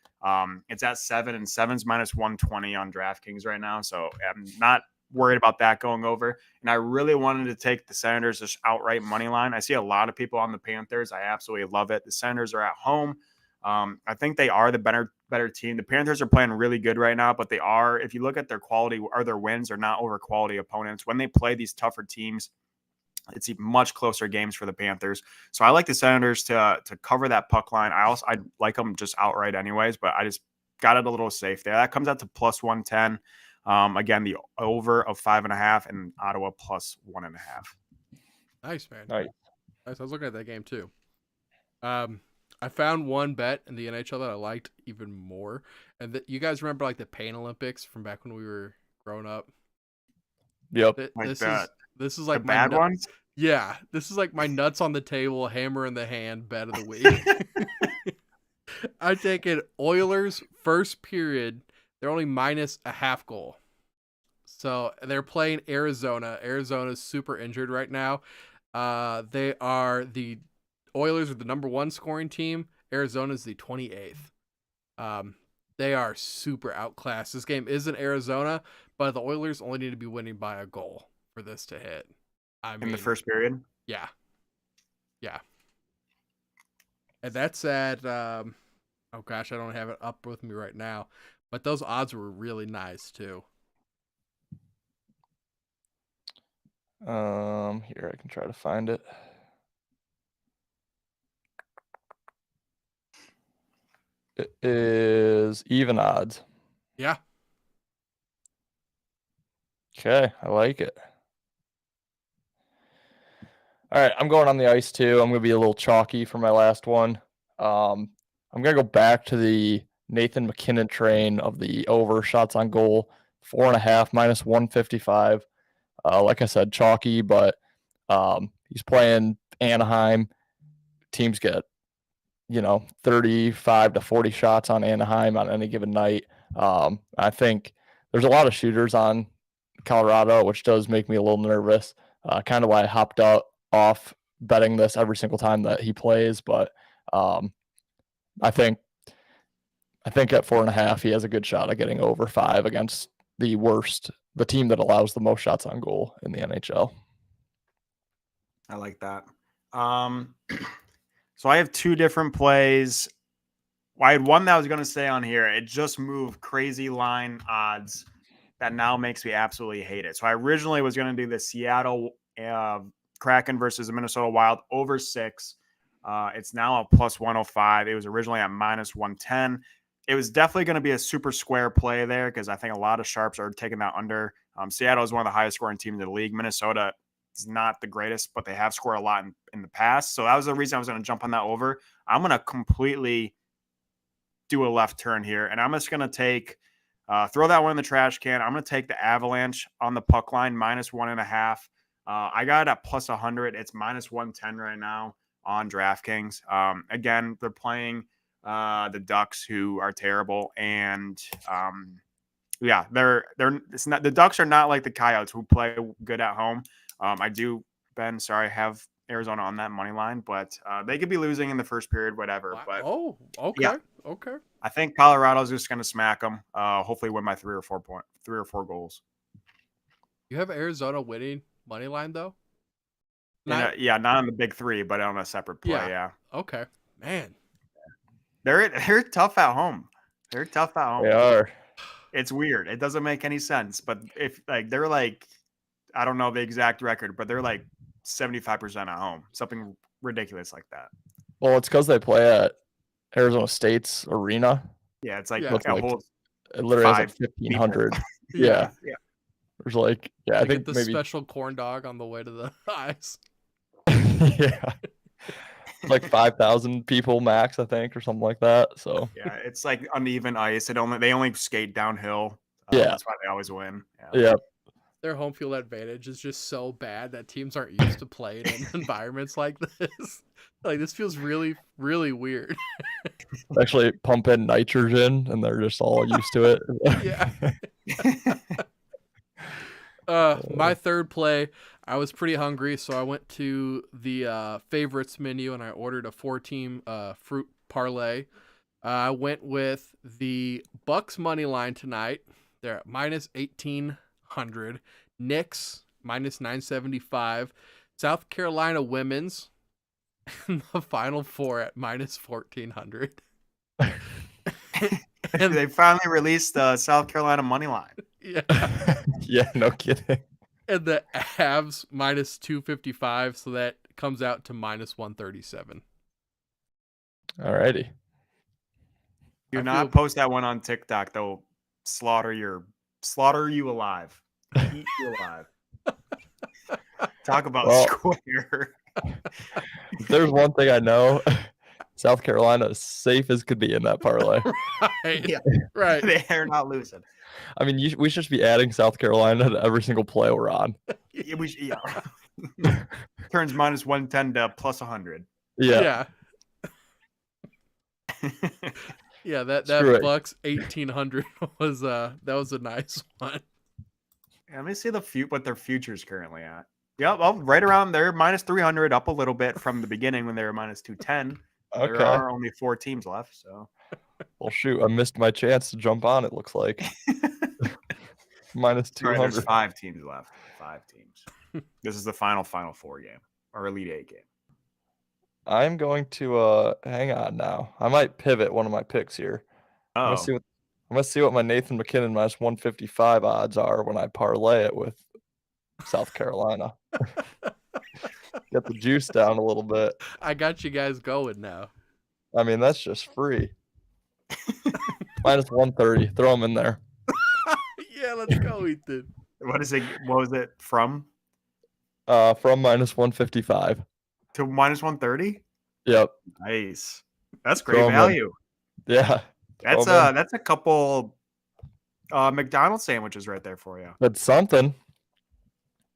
It's at 7, and 7's minus 120 on DraftKings right now, so I'm not worried about that going over. And I really wanted to take the Senators just outright money line. I see a lot of people on the Panthers. I absolutely love it. The Senators are at home. I think they are the better team. The Panthers are playing really good right now, but they are, if you look at their quality or their wins, they're not over quality opponents. When they play these tougher teams, it's much closer games for the Panthers. So I like the Senators to cover that puck line. I like them just outright anyways, but I just got it a little safe there. That comes out to plus 110. Again, the over of 5.5 and Ottawa plus 1.5. Nice, man. Nice. I was looking at that game too. I found one bet in the NHL that I liked even more. And you guys remember like the Pain Olympics from back when we were growing up? Yep. This is like the bad ones. Yeah, this is like my nuts on the table, hammer in the hand bet of the week. I take it Oilers first period. They're only minus a half goal. So they're playing Arizona. Arizona's super injured right now. The Oilers are the number 1 scoring team. Arizona's the 28th. They are super outclassed. This game is in Arizona, but the Oilers only need to be winning by a goal for this to hit. In the first period? Yeah. Yeah. And that's at, oh gosh, I don't have it up with me right now, but those odds were really nice too. Here, I can try to find it. It is even odds. Yeah. Okay, I like it. All right, I'm going on the ice too. I'm going to be a little chalky for my last one. I'm going to go back to the Nathan McKinnon train of the over shots on goal, 4.5 minus 155. Like I said, chalky, but he's playing Anaheim. Teams get 35 to 40 shots on Anaheim on any given night. I think there's a lot of shooters on Colorado, which does make me a little nervous. Kind of why I hopped off betting this every single time that he plays. But I think at 4.5, he has a good shot at getting over 5 against the team that allows the most shots on goal in the NHL. I like that. So I have 2 different plays. I had one that I was going to say on here. It just moved crazy line odds that now makes me absolutely hate it. So I originally was going to do the Seattle Kraken versus the Minnesota Wild over 6. It's now a plus 105. It was originally at minus 110. it was definitely going to be a super square play there because I think a lot of sharps are taking that under. Seattle is one of the highest scoring teams in the league. Minnesota is not the greatest, but they have scored a lot in the past. So that was the reason I was going to jump on that over. I'm going to completely do a left turn here, and I'm just going to take throw that one in the trash can. I'm going to take the Avalanche on the puck line -1.5. I got it at +100. It's -110 right now on DraftKings. Again, they're playing the Ducks, who are terrible, and yeah, it's not, the Ducks are not like the Coyotes who play good at home. I do, Ben, sorry, have Arizona on that money line, but they could be losing in the first period, whatever. Wow. But Oh, okay, yeah, okay. I think Colorado's just going to smack them. Hopefully, win by 3 or 4 goals. You have Arizona winning money line though. Yeah, not on the big three, but on a separate play. Yeah. Okay, man. They're tough at home. They're tough at home. They are. It's weird. It doesn't make any sense. But if they're like, I don't know the exact record, but they're like 75% at home, something ridiculous like that. Well, it's because they play at Arizona State's arena. Yeah, it's like Yeah. a whole It literally has like 5 1,500. Yeah. Yeah. There's like, yeah, I I think get the maybe special corn dog on the way to the ice. yeah, like 5,000 people max, I think, or something like that. So Yeah, it's like uneven ice. They only skate downhill. Yeah. That's why they always win. yeah, Their home field advantage is just so bad that teams aren't used to playing in environments like this. Like, this feels really, really weird. actually pump in nitrogen, and they're just all used to it. Yeah. My third play, I was pretty hungry, so I went to the favorites menu and I ordered a 4-team fruit parlay. I went with the Bucks money line tonight. They're at -1,800. Knicks -975. South Carolina women's in the Final Four at -1,400. And they finally released the South Carolina money line. Yeah. Yeah, no kidding. And the Avs -255, so that comes out to -137. Alrighty. Do I not feel- post that one on TikTok. They'll slaughter you alive. Eat you alive. Talk about Well, square. If there's one thing I know, South Carolina is safe as could be in that parlay. Right. Yeah. Right. They're not losing. I mean, we should just be adding South Carolina to every single play we're on. Yeah, Turns -110 to +100. Yeah. Yeah, that Screw it. Bucks 1,800 was that was a nice one. Let me see what their future's currently at. Yeah, well, right around there, -300, up a little bit from the beginning when they were -210. There Okay. are only 4 teams left, so. Well, shoot, I missed my chance to jump on. It looks like Sorry, there's -200. 5 teams left. 5 teams. This is the final Four game or Elite 8 game. I'm going to hang on now. I might pivot one of my picks here. I'm Oh, gonna see what my Nathan McKinnon -155 odds are when I parlay it with South Carolina. Get the juice down a little bit. I got you guys going now. I mean, that's just free. -130. Throw them in there. Yeah, let's go, Ethan. what is it? What was it from From -155. to -130? Yep. Nice. That's great Throw 'em in. value. Yeah. That's Throw 'em in. that's a couple McDonald's sandwiches right there for you. That's something.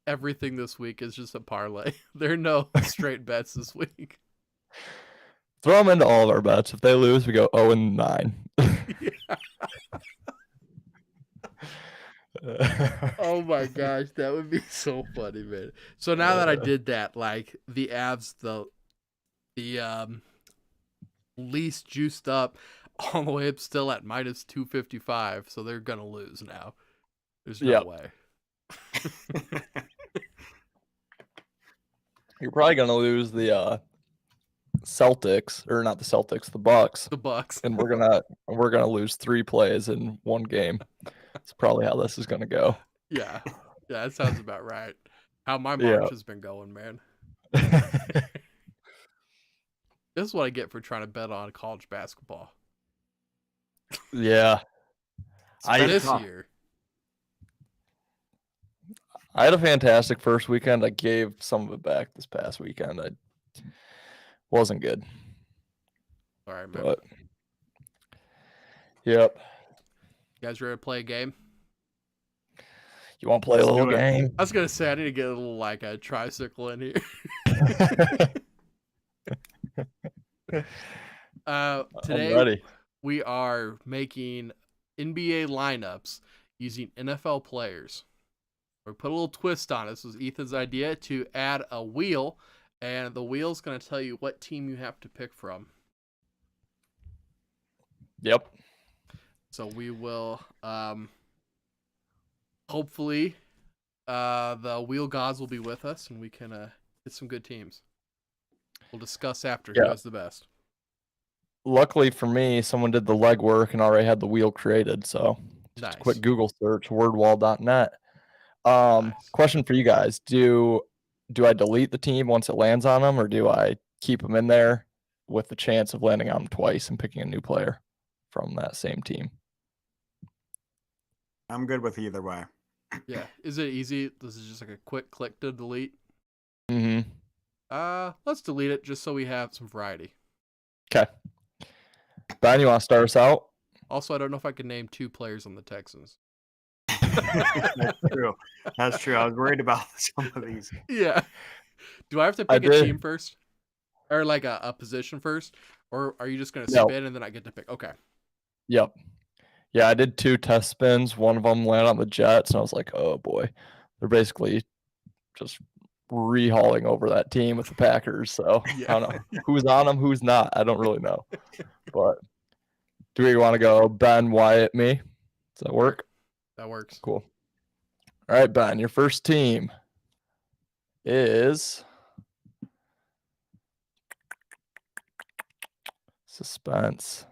Everything this week is just a parlay. There are no straight bets this week. Throw them into all of our bets. If they lose, we go 0-9. Oh my gosh, that would be so funny, man. So now that I did that, like the Avs, the least juiced up, all the way up still at -255, so they're gonna lose now. There's no Yep. way. You're probably gonna lose the Celtics, or not the Celtics, the Bucks, The Bucks. and we're gonna lose 3 plays in one game. That's probably how this is gonna go. Yeah, that sounds about right. How my Yeah. March has been going, man. This is what I get for trying to bet on college basketball. Yeah. This tough. year. I had a fantastic first weekend. I gave some of it back this past weekend. I wasn't good. All right, man. But yep. You guys ready to play a game? You want to play Let's a little do it. game? I was gonna say I need to get a little like a tricycle in here. I'm Today ready. we are making NBA lineups using NFL players. We put a little twist on it. This was Ethan's idea to add a wheel, and the wheel's going to tell you what team you have to pick from. Yep. So we will hopefully the wheel gods will be with us, and we can get some good teams. We'll discuss after who has the best. Luckily for me, someone did the legwork and already had the wheel created. So just Nice. a quick Google search, wordwall.net. Nice. Question for you guys. Do I delete the team once it lands on them, or do I keep them in there with the chance of landing on them twice and picking a new player from that same team? I'm good with either way. Yeah. Is it easy? This is just like a quick click to delete. Mm-hmm. Let's delete it just so we have some variety. Okay. Ben, you want to start us out? Also, I don't know if I can name 2 players on the Texans. That's true. That's true. I was worried about some of these. Yeah. Do I have to pick a team first? Or like a position first? Or are you just going to spin and then I get to pick? Okay. Yep. Yeah, I did 2 test spins. One of them landed on the Jets, and I was like, oh boy. They're basically just rehauling over that team with the Packers. So Yeah. I don't know who's on them, who's not. I don't really know. But do we want to go Ben, Wyatt, me? Does that work? That works. Cool. All right, Ben, your first team is suspense.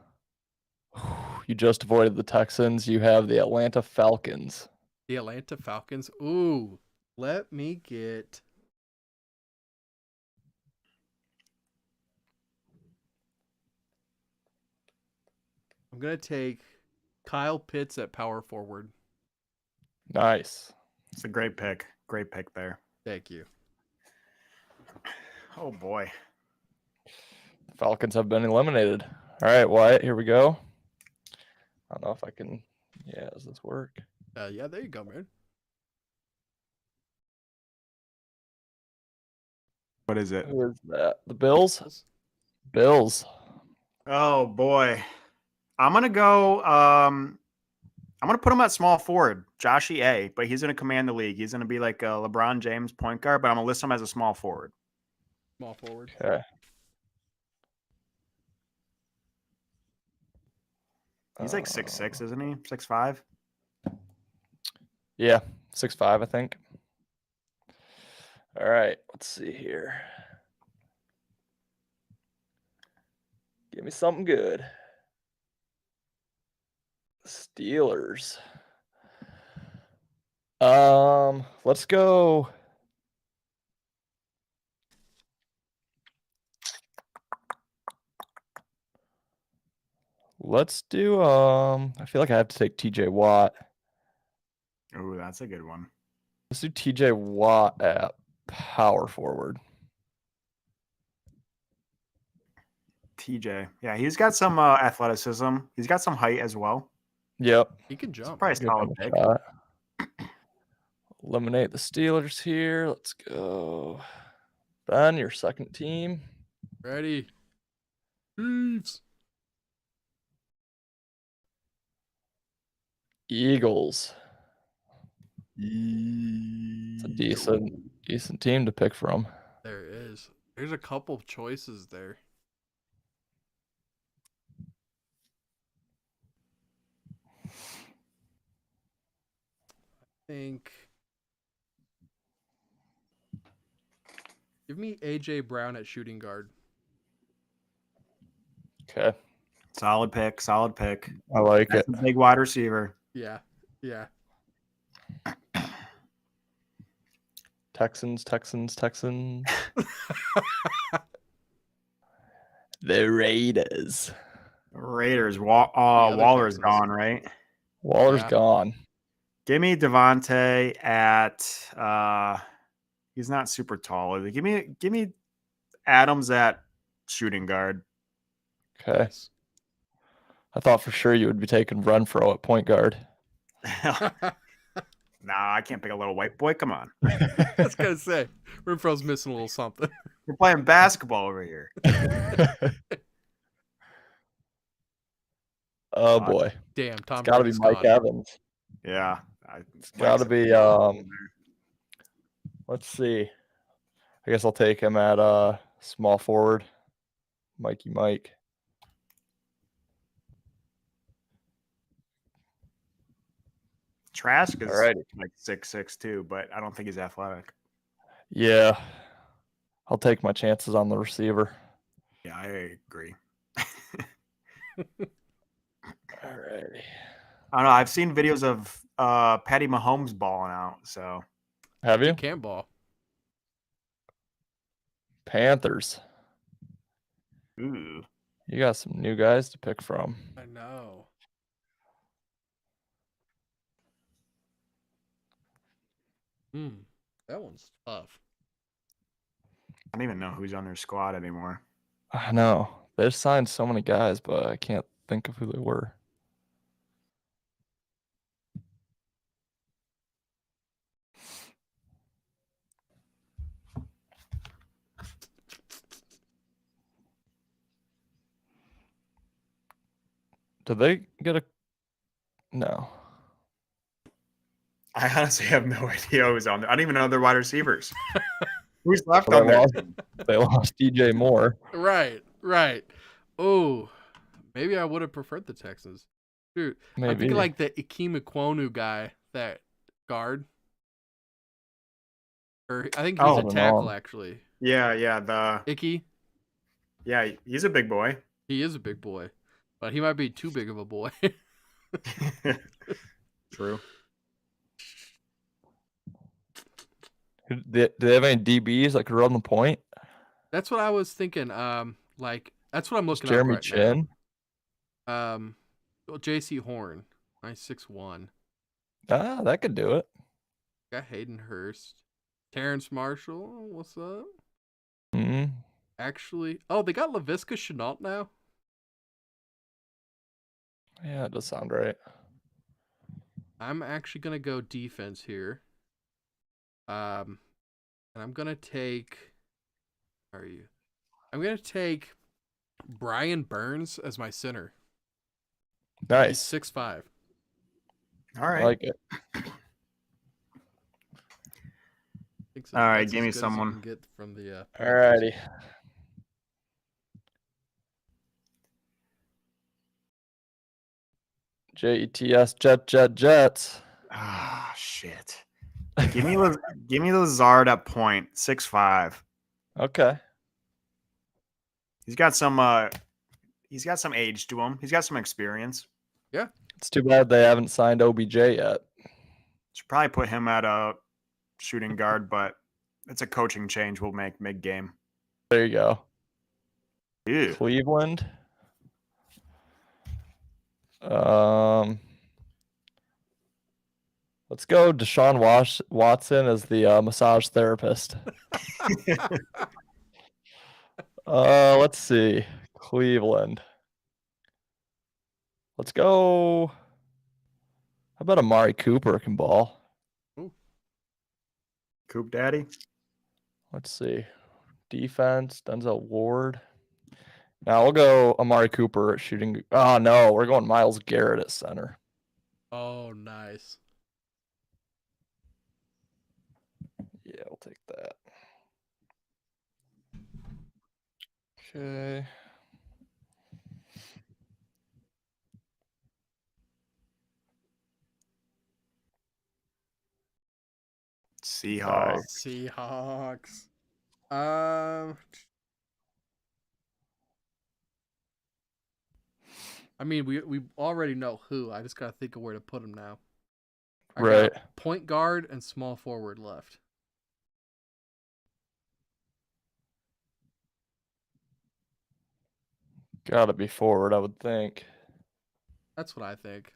You just avoided the Texans. You have the Atlanta Falcons. The Atlanta Falcons. Ooh, let me get. I'm going to take Kyle Pitts at power forward. Nice. It's a great pick. Great pick there. Thank you. Oh, boy. The Falcons have been eliminated. All right, Wyatt, here we go. I don't know if I can. Yeah, does this work? Yeah, there you go, man. What is it? Who is that? The Bills? Bills. Oh, boy. I'm going to go. I'm going to put him at small forward, Joshy A, but he's going to command the league. He's going to be like a LeBron James point guard, but I'm going to list him as a small forward. Small forward. Okay. He's like 6'6", isn't he? 6'5"? Yeah, 6'5", I think. All right, let's see here. Give me something good. Steelers. Let's go. Let's do I feel like I have to take TJ Watt. Oh, that's a good one. Let's do TJ Watt at power forward. TJ. Yeah, he's got some athleticism. He's got some height as well. Yep. He can jump. Probably a solid pick. Eliminate the Steelers here. Let's go. Ben, your second team. Ready. Chiefs. Eagles. It's a decent team to pick from. There is. There's a couple of choices there. I think. Give me AJ Brown at shooting guard. Okay. Solid pick. Solid pick. I like That's it. a big wide receiver. Yeah. Yeah. Texans. The Raiders. Raiders. The other Waller's Texans. gone, right? Waller's Yeah. gone. Give me Devontae at he's not super tall. Give me Adams at shooting guard. Okay. Nice. I thought for sure you would be taking Renfro at point guard. Nah, I can't pick a little white boy. Come on. I was gonna say, Renfro's missing a little something. We're playing basketball over here. Oh boy. Damn, Tom It's gotta be Brady's Mike gone. Evans. Yeah. It's gotta be let's see. I guess I'll take him at small forward. Mikey Mike. Trask is Alrighty. like 6'6" too, but I don't think he's athletic. Yeah. I'll take my chances on the receiver. Yeah, I agree. Alrighty. I don't know. I've seen videos of Patty Mahomes balling out. So Have you? He can't ball. Panthers. ooh. You got some new guys to pick from. I know. That one's tough. I don't even know who's on their squad anymore. I know. They've signed so many guys, but I can't think of who they were. Did they get a no? I honestly have no idea who's on there. I don't even know their wide receivers. Who's left Well, on there? they lost DJ Moore. Right. Oh, maybe I would have preferred the Texans. Dude, I'm Maybe. thinking like the Ikem Ekwonu guy, that guard. Or I think he's a Moving tackle, on. actually. Yeah, Icky, he's a big boy. he is a big boy, but he might be too big of a boy. True. Do they have any DBs that could run the point? That's what I was thinking. Like that's what I'm looking at Jeremy right Chin. now. Well, J.C. Horn, 6'1". That could do it. Got Hayden Hurst, Terrence Marshall. What's up? hmm Actually, they got Laviska Shenault now. Yeah, it does sound right. I'm actually gonna go defense here. And I'm gonna take. Where are you? I'm gonna take Brian Burns as my center. He's Nice. 6'5". All I right. like it. So. All right, That's give as me good as you someone. can get from the. Alrighty. Jets, Jets. Ah, shit. Give me Lazard at point 6'5". Okay. He's got some age to him. He's got some experience. It's too bad they haven't signed OBJ yet. Should probably put him at a shooting guard, but it's a coaching change we'll make mid-game. There you go. Ew. Cleveland. Let's go Deshaun Watson as the massage therapist. Let's see. Cleveland. Let's go. How about Amari Cooper can ball? Coop Daddy. Let's see. Defense, Denzel Ward. Now we'll go Amari Cooper at shooting. Oh, no. We're going Myles Garrett at center. Oh, nice. Yeah, we'll take that. Okay. Seahawks. I mean, we already know who. I just gotta think of where to put him now. I Right. got point guard and small forward left. Gotta be forward, I would think. That's what I think.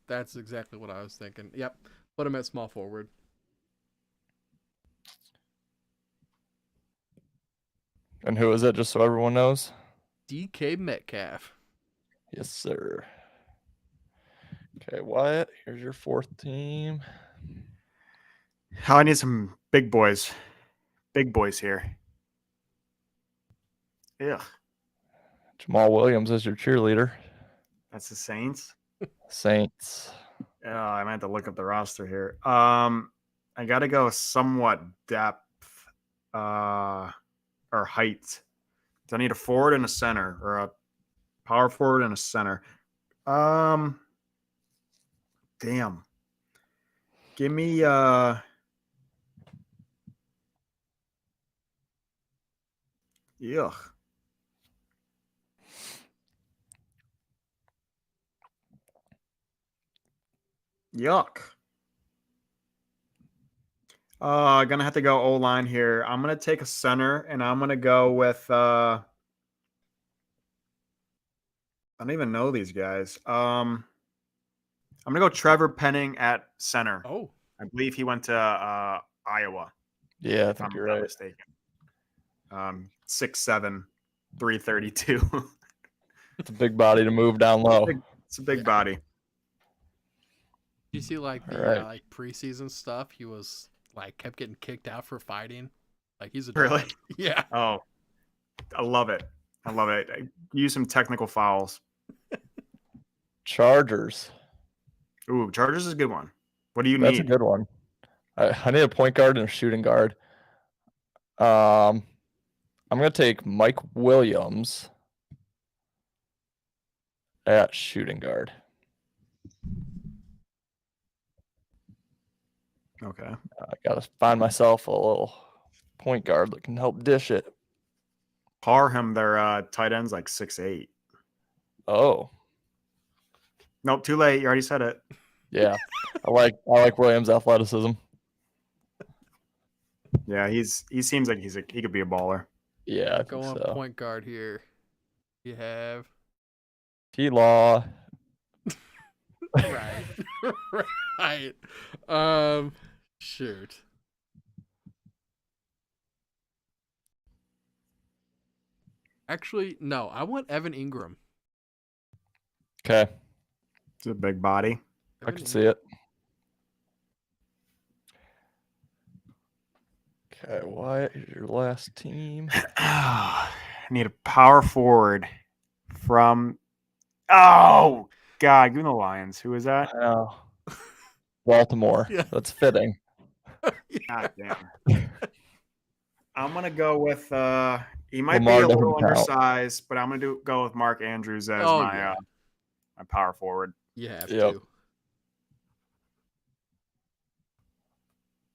That's exactly what I was thinking. Yep. Put him at small forward. And who is it, just so everyone knows? DK Metcalf. Yes, sir. Okay, Wyatt, here's your fourth team. I need some big boys. Big boys here. Yeah, Jamal Williams is your cheerleader. that's the Saints. Saints. I might have to look up the roster here. I got to go somewhat depth or height. I need a forward and a center, or a power forward and a center. Damn. Give me yuck. Yuck. Gonna have to go O-line here. I'm gonna take a center, and I'm gonna go with I don't even know these guys. I'm gonna go Trevor Penning at center. Oh, I believe he went to Iowa, Yeah, I if think I'm you're not right. mistaken. 6'7", 332. It's a big body to move down low. It's a big Yeah. body. you see like All the right. like preseason stuff? He was like kept getting kicked out for fighting. Like he's a Really? dog. Yeah. Oh, I love it. I love it. Use some technical fouls. Chargers. Ooh, Chargers is a good one. What do you That's a need? good one. I need a point guard and a shooting guard. I'm gonna take Mike Williams at shooting guard. Okay. I gotta find myself a little point guard that can help dish it. Parham, their tight end's like 6'8". Oh, Nope, too late. You already said it. yeah. I like Williams' athleticism. Yeah, he seems like he could be a baller. Yeah, I think Go on so. point guard here. You have T-Law. right. right. Shoot. Actually, no. I want Evan Ingram. Okay, It's a big body. I can see it. Okay, Wyatt, here's your last team. I need a power forward from. Oh God, give me the Lions. Who is that? Baltimore. Yeah. That's fitting. God damn. I'm gonna go with. He might Lamar be a doesn't little count. undersized, but I'm gonna go with Mark Andrews as Oh, my yeah. my power forward. You have Yep. to.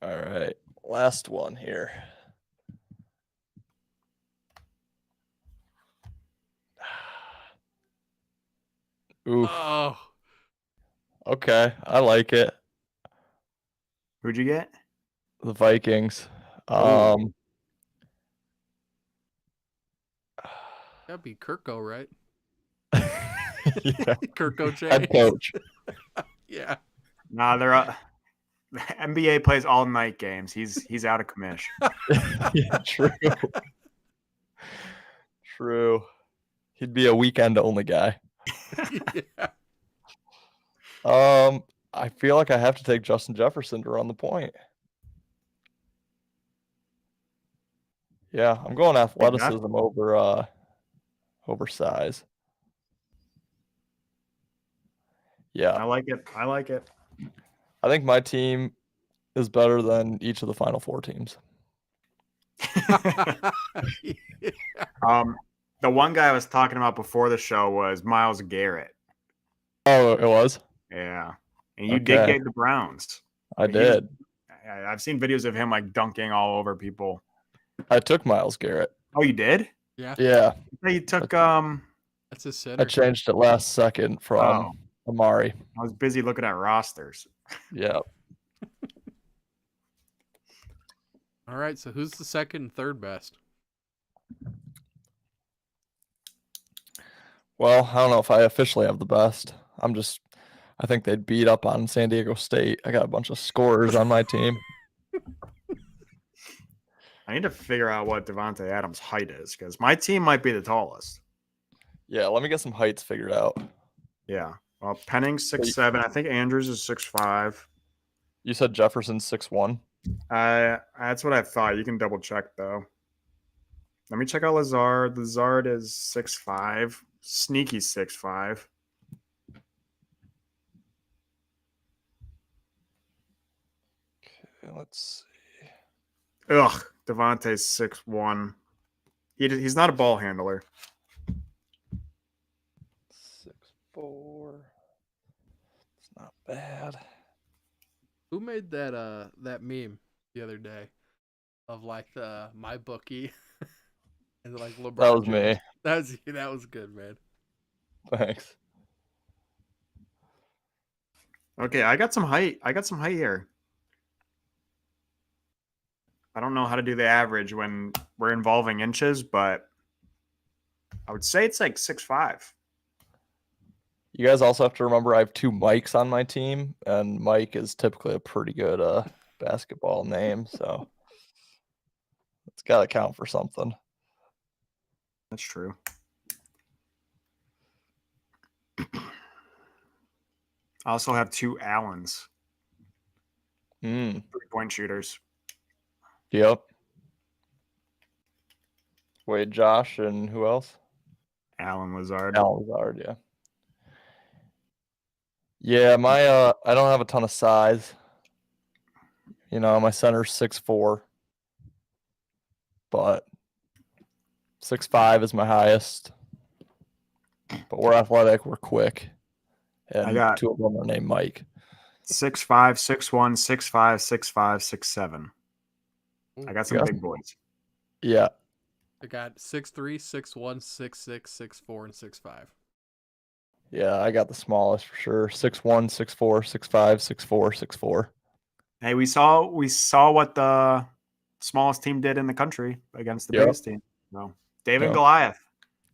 All right, last one here. Oof. Oh, Okay, I like it. Who'd you get? The Vikings. Ooh. that'd be Kirko, right? Yeah, Kirko head James. coach. Yeah. Nah, they're the NBA plays all night games. He's out of commish. Yeah, true. True. He'd be a weekend only guy. yeah. I feel like I have to take Justin Jefferson to run the point. Yeah, I'm going athleticism over size. Yeah, I like it. I like it. I think my team is better than each of the Final Four teams. The one guy I was talking about before the show was Myles Garrett. Oh, it was? Yeah, and you did Okay. get the Browns. I did. I've seen videos of him like dunking all over people. I took Myles Garrett. Oh, you did? yeah. Yeah, You took That's his I center. changed it last second from Amari. I was busy looking at rosters. Yeah. All right. So who's the second and third best? Well, I don't know if I officially have the best. I think they'd beat up on San Diego State. I got a bunch of scorers on my team. I need to figure out what Devontae Adams' height is because my team might be the tallest. Yeah, let me get some heights figured out. Yeah. Well, Penning's 6'7". I think Andrews is 6'5". You said Jefferson's 6'1". That's what I thought. You can double check though. Let me check out Lazard. Lazard is 6'5". Sneaky 6'5". Okay, let's see. Ugh, Devontae's 6'1". He's not a ball handler. 6'4". It's not bad. Who made that meme the other day of like the my bookie and like LeBron? That was James? me. That was good, man. Thanks. Okay, I got some height. Here. I don't know how to do the average when we're involving inches, but I would say it's like 6'5". You guys also have to remember I have 2 Mikes on my team, and Mike is typically a pretty good basketball name, so it's got to count for something. That's true. I also have 2 Allens, 3-point shooters. Yep. Wait, Josh and who else? Allen Lazard. Alan Lazard, yeah. Yeah, I don't have a ton of size. You know, my center's 6'4", but 6'5" is my highest. But we're athletic, we're quick. And I got 2 of them are named Mike. 6'5", 6'1", 6'5", 6'5", 6'7". I got some big boys. Yeah. I got 6'3", 6'1", 6'6", 6'4", and 6'5". Yeah, I got the smallest for sure. 6'1", 6'4", 6'5", 6'4", 6'4". Hey, we saw what the smallest team did in the country against the biggest team. No, David and Goliath.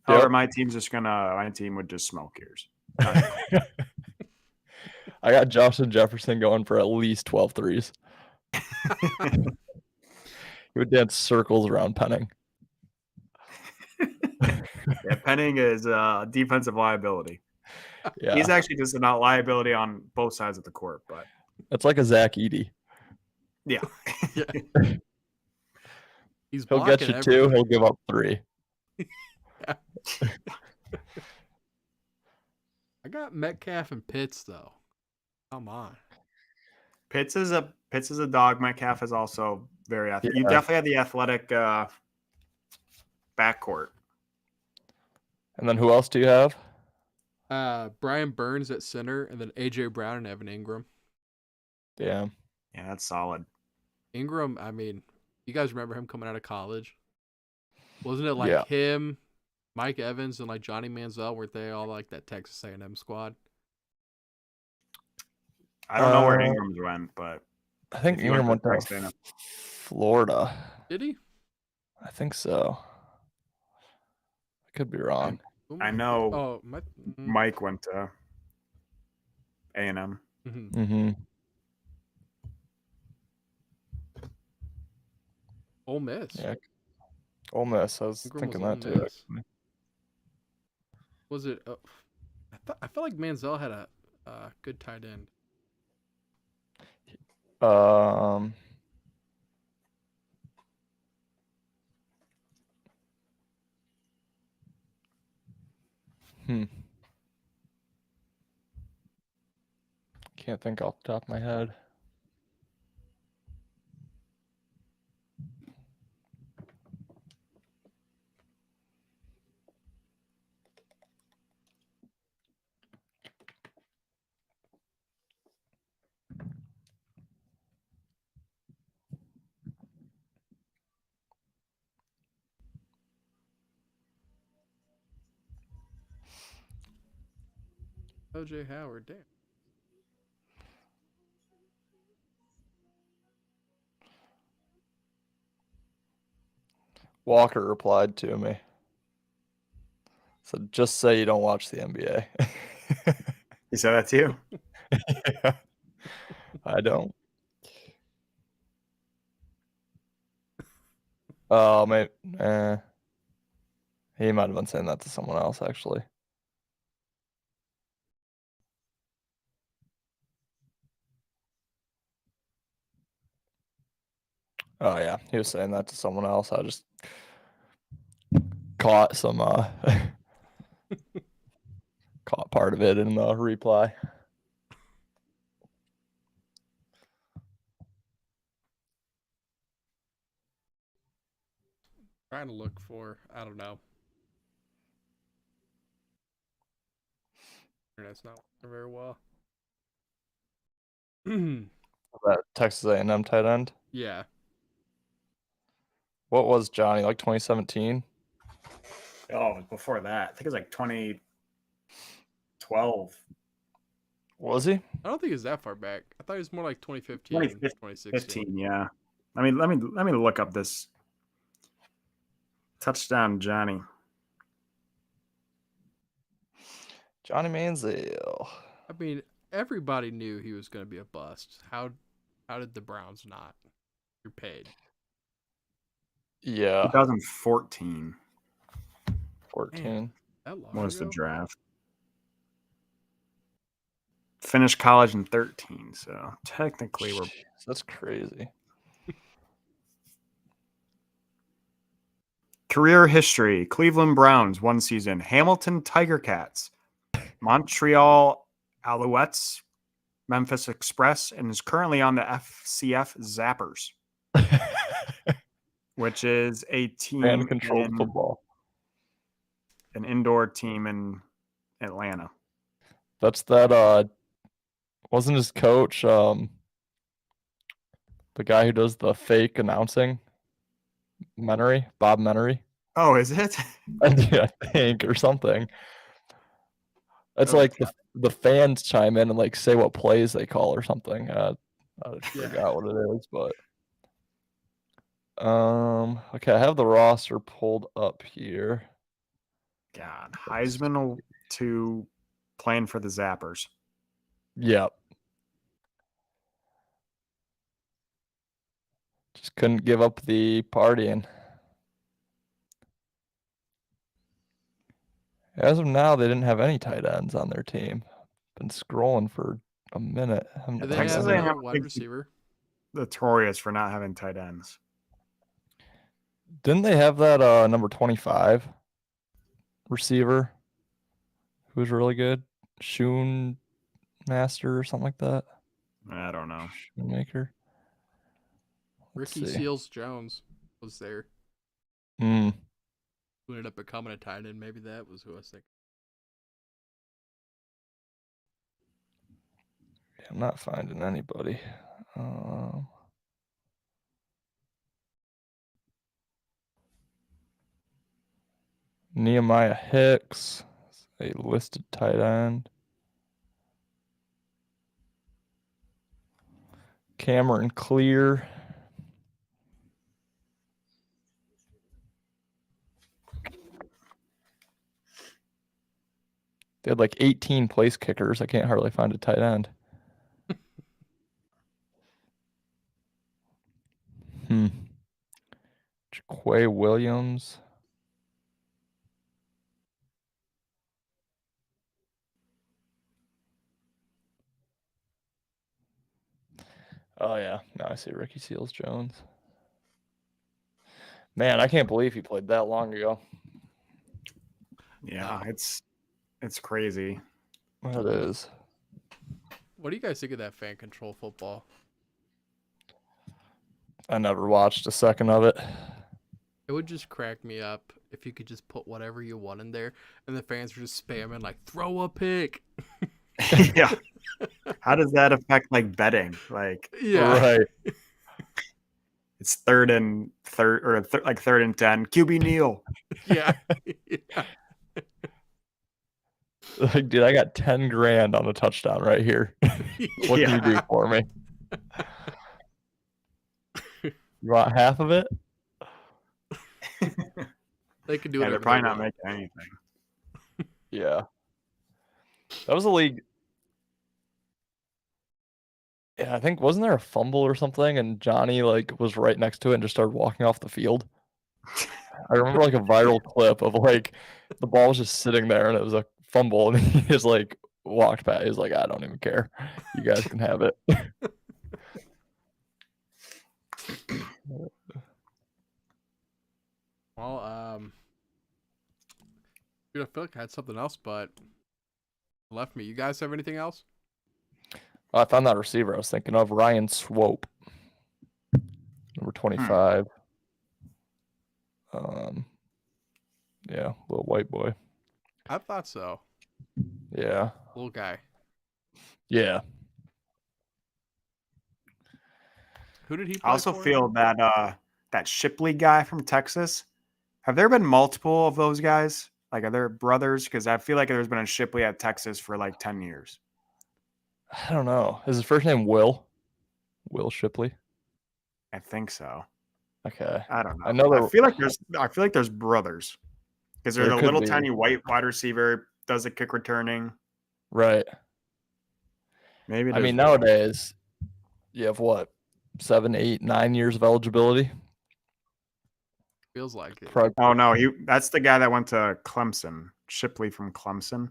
However, my team would just smoke yours. I got Justin Jefferson going for at least 12 threes. He would dance circles around Penning. Yeah, Penning is a defensive liability. Yeah. He's actually just a not liability on both sides of the court, but it's like a Zach Edey. Yeah. He'll get you everything. 2, he'll give up 3. I got Metcalf and Pitts though. Come on. Pitts is a dog. Metcalf is also very athletic. Yeah. You definitely have the athletic backcourt. And then who else do you have? Brian Burns at center, and then AJ Brown and Evan Ingram. Damn. Yeah, that's solid. Ingram, I mean, you guys remember him coming out of college? Wasn't it like him, Mike Evans, and like Johnny Manziel? Weren't they all like that Texas A&M squad? I don't know where Ingram's went, but I think Ingram went to Florida. Did he? I think so. I could be wrong. I know. Mike went to A&M. Mm-hmm. Ole Miss. Yeah. Ole Miss. I was thinking that too. Actually. Was it? I felt like Manziel had a good tight end. Can't think off the top of my head. O.J. Howard, damn. Walker replied to me. So just say you don't watch the NBA. You said that to you? Yeah, I don't. Oh, maybe. He might have been saying that to someone else, actually. Oh yeah, he was saying that to someone else. I just caught some caught part of it in the reply. Trying to look for, I don't know. Internet's not working very well. That Texas A&M tight end. Yeah. What was Johnny, like 2017? Oh, before that. I think it was like 2012. Was he? I don't think it's that far back. I thought it was more like 2015, 2016. 15, yeah. I mean, let me look up this touchdown Johnny. Johnny Manziel. I mean, everybody knew he was going to be a bust. How did the Browns not? You're paid. Yeah, 2014 14. Man, that long was the ago? draft. Finished college in 13, so technically we're Jeez, that's crazy. career history. Cleveland Browns 1 season, Hamilton Tiger Cats, Montreal Alouettes, Memphis Express, and is currently on the FCF Zappers, which is a team Fan-controlled football. an indoor team in Atlanta. That's that wasn't his coach the guy who does the fake announcing? Menery? Bob Menery? Oh, is it? Yeah, I think, or something. It's Oh, like the fans chime in and like say what plays they call or something. I Yeah. forgot what it is, but okay, I have the roster pulled up here. God, Heisman to playing for the Zappers. Yep. Just couldn't give up the partying. As of now, they didn't have any tight ends on their team. Been scrolling for a minute. Do they Texas have A&M another wide big- receiver? Notorious for not having tight ends. Didn't they have that number 25 receiver who was really good? Shoemaster or something like that? I don't know. Shoemaker. Let's Ricky see. Seals Jones was there. Hmm. Who ended up becoming a tight end. Maybe that was who I was thinking. I'm not finding anybody. Nehemiah Hicks, a listed tight end. Cameron Clear. They had like 18 place kickers. I can't hardly find a tight end. Jaquay Williams. Oh yeah, now I see Ricky Seals Jones. Man, I can't believe he played that long ago. Yeah, it's crazy. It is. What do you guys think of that fan control football? I never watched a second of it. It would just crack me up if you could just put whatever you want in there and the fans were just spamming like throw a pick. Yeah. How does that affect like betting? Like Yeah. Right. it's third and 10. QB Neal. Yeah. Yeah. Like, dude, I got 10 grand on a touchdown right here. What can you do for me? You want half of it? They could do Yeah, whatever they're probably they not want. making anything. Yeah. That was a league. Yeah, I think wasn't there a fumble or something, and Johnny like was right next to it and just started walking off the field. I remember like a viral clip of like the ball was just sitting there and it was a fumble and he just like walked back. He was like, I don't even care. You guys can have it. Well, I feel like I had something else, but it left me. You guys have anything else? I found that receiver I was thinking of, Ryan Swope, number 25. Yeah, little white boy. I thought so. Yeah. Little guy. Yeah. Who did he I play also for? feel that Shipley guy from Texas. Have there been multiple of those guys? Like, are there brothers? Because I feel like there's been a Shipley at Texas for like 10 years. I don't know. Is his first name Will? Will Shipley? I think so. Okay. I don't I know. know I feel like there's brothers because they're there the could little be. tiny white wide receiver does the kick returning. Right. Maybe it I is mean, Will. nowadays you have what, 7, 8, 9 years of eligibility? Feels like it. Probably. Oh no, that's the guy that went to Clemson. Shipley from Clemson.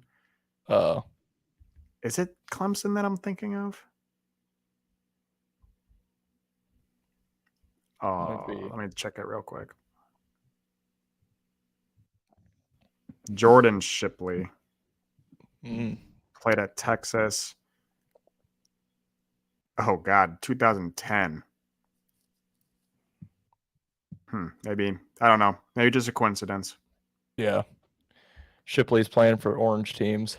Is it Clemson that I'm thinking of? Might be. Let me check it real quick. Jordan Shipley played at Texas. Oh God, 2010. Maybe I don't know. Maybe just a coincidence. Yeah. Shipley's playing for orange teams.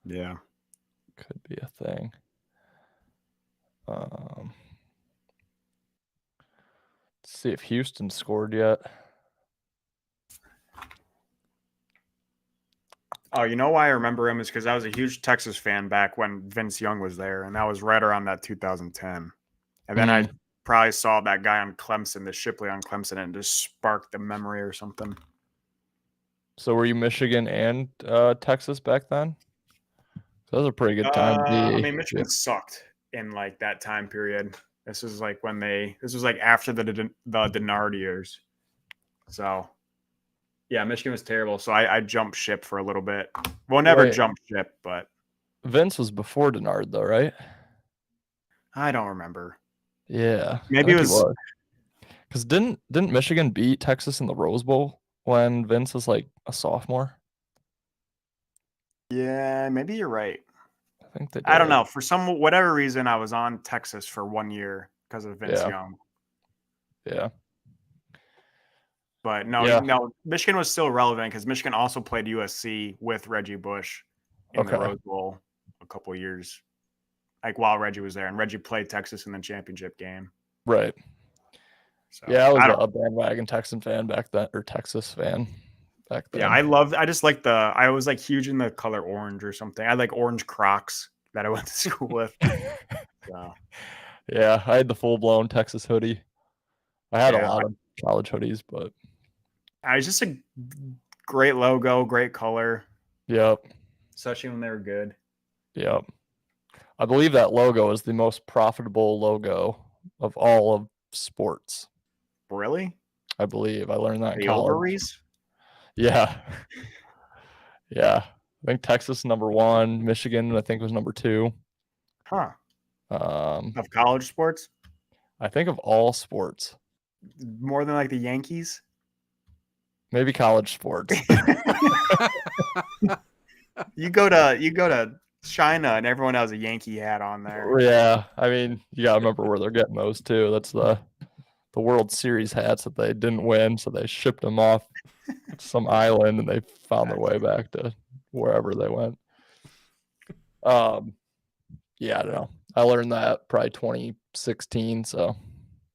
Yeah. Could be a thing. Let's see if Houston scored yet. Oh, you know why I remember him is because I was a huge Texas fan back when Vince Young was there, and that was right around that 2010. And then I probably saw that guy on Clemson, the Shipley on Clemson, and just sparked the memory or something. So were you Michigan and Texas back then? That was a pretty good time to be. I mean, Michigan sucked in like that time period. This was like this was like after the Denard years. So yeah, Michigan was terrible. So I jumped ship for a little bit. Well, never jumped ship, but Vince was before Denard though, right? I don't remember. Yeah, maybe it was. Because didn't Michigan beat Texas in the Rose Bowl when Vince was like a sophomore? Yeah, maybe you're right. I think they did. I don't know. For whatever reason, I was on Texas for 1 year because of Vince Young. Yeah. But no, Michigan was still relevant because Michigan also played USC with Reggie Bush in the Rose Bowl a couple years, like while Reggie was there, and Reggie played Texas in the championship game. Right. So, yeah, I was a bandwagon Texan fan back then, or Texas fan back then. Yeah, I just like I was like huge in the color orange or something. I had like orange Crocs that I went to school with. So. Yeah, I had the full blown Texas hoodie. I had a lot of college hoodies, but it's just a great logo, great color. Yep. Especially when they were good. Yep. I believe that logo is the most profitable logo of all of sports. Really? I believe. I learned that in the college. Ovaries? Yeah. Yeah. I think Texas #1, Michigan I think was #2. Huh. Of college sports? I think of all sports. More than like the Yankees? Maybe college sports. You go to China and everyone has a Yankee hat on there. Yeah. I mean, you gotta remember where they're getting those too. That's the World Series hats that they didn't win, so they shipped them off some island and they found their way back to wherever they went. Yeah, I don't know. I learned that probably 2016, so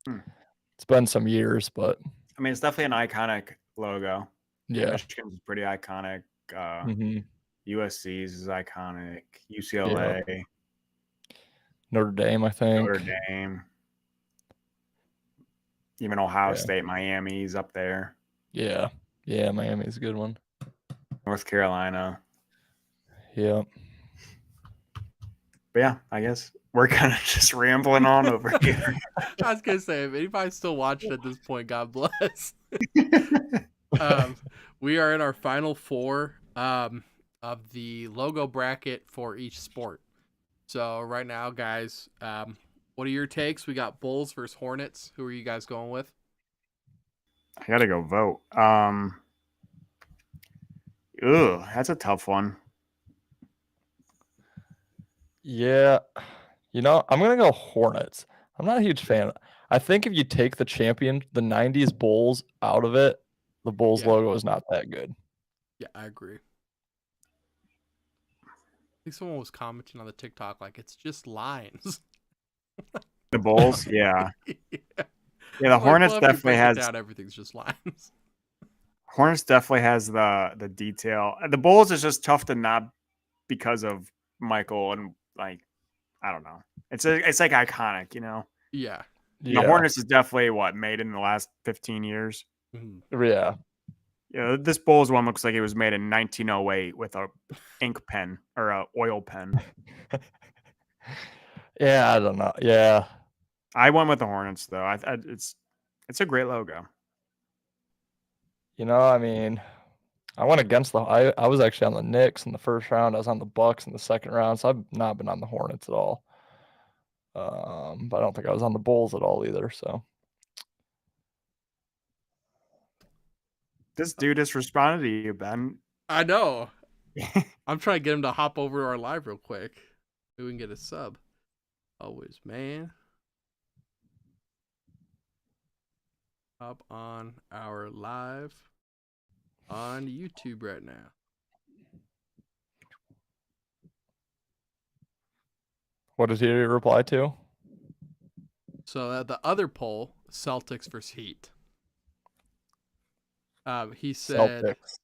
it's been some years, but I mean, it's definitely an iconic logo. Yeah, Michigan's is pretty iconic. USC's is iconic. UCLA, Notre Dame, I think. Notre Dame. Even Ohio State, Miami's up there. Yeah, Miami's a good one. North Carolina. Yeah. But yeah, I guess we're kind of just rambling on over here. I was gonna say, if anybody's still watching at this point, God bless. We are in our final four of the logo bracket for each sport. So right now, guys, what are your takes? We got Bulls versus Hornets. Who are you guys going with? I gotta go vote. That's a tough one. Yeah. You know, I'm going to go Hornets. I'm not a huge fan. I think if you take the 90s Bulls out of it, the Bulls Yeah. logo is not that good. Yeah, I agree. I think someone was commenting on the TikTok like it's just lines. The Bulls, yeah. Yeah. Yeah, the Like, Hornets well, if you definitely break it has down, everything's just lines. Hornets definitely has the detail. The Bulls is just tough to not because of Michael and like I don't know. It's like iconic, you know. Yeah. And the Hornets is definitely what made in the last 15 years. Mm-hmm. Yeah. Yeah, this Bulls one looks like it was made in 1908 with a ink pen or a oil pen. Yeah, I don't know. Yeah. I went with the Hornets though. It's a great logo. You know, I mean, I went against I was actually on the Knicks in the first round. I was on the Bucks in the second round, so I've not been on the Hornets at all. But I don't think I was on the Bulls at all either. So This dude has responded to you, Ben. I know. I'm trying to get him to hop over to our live real quick. Maybe we can get a sub. Always, man. Hop on our live on YouTube right now. what did he reply to? So the other poll, Celtics versus Heat. He said, Celtics.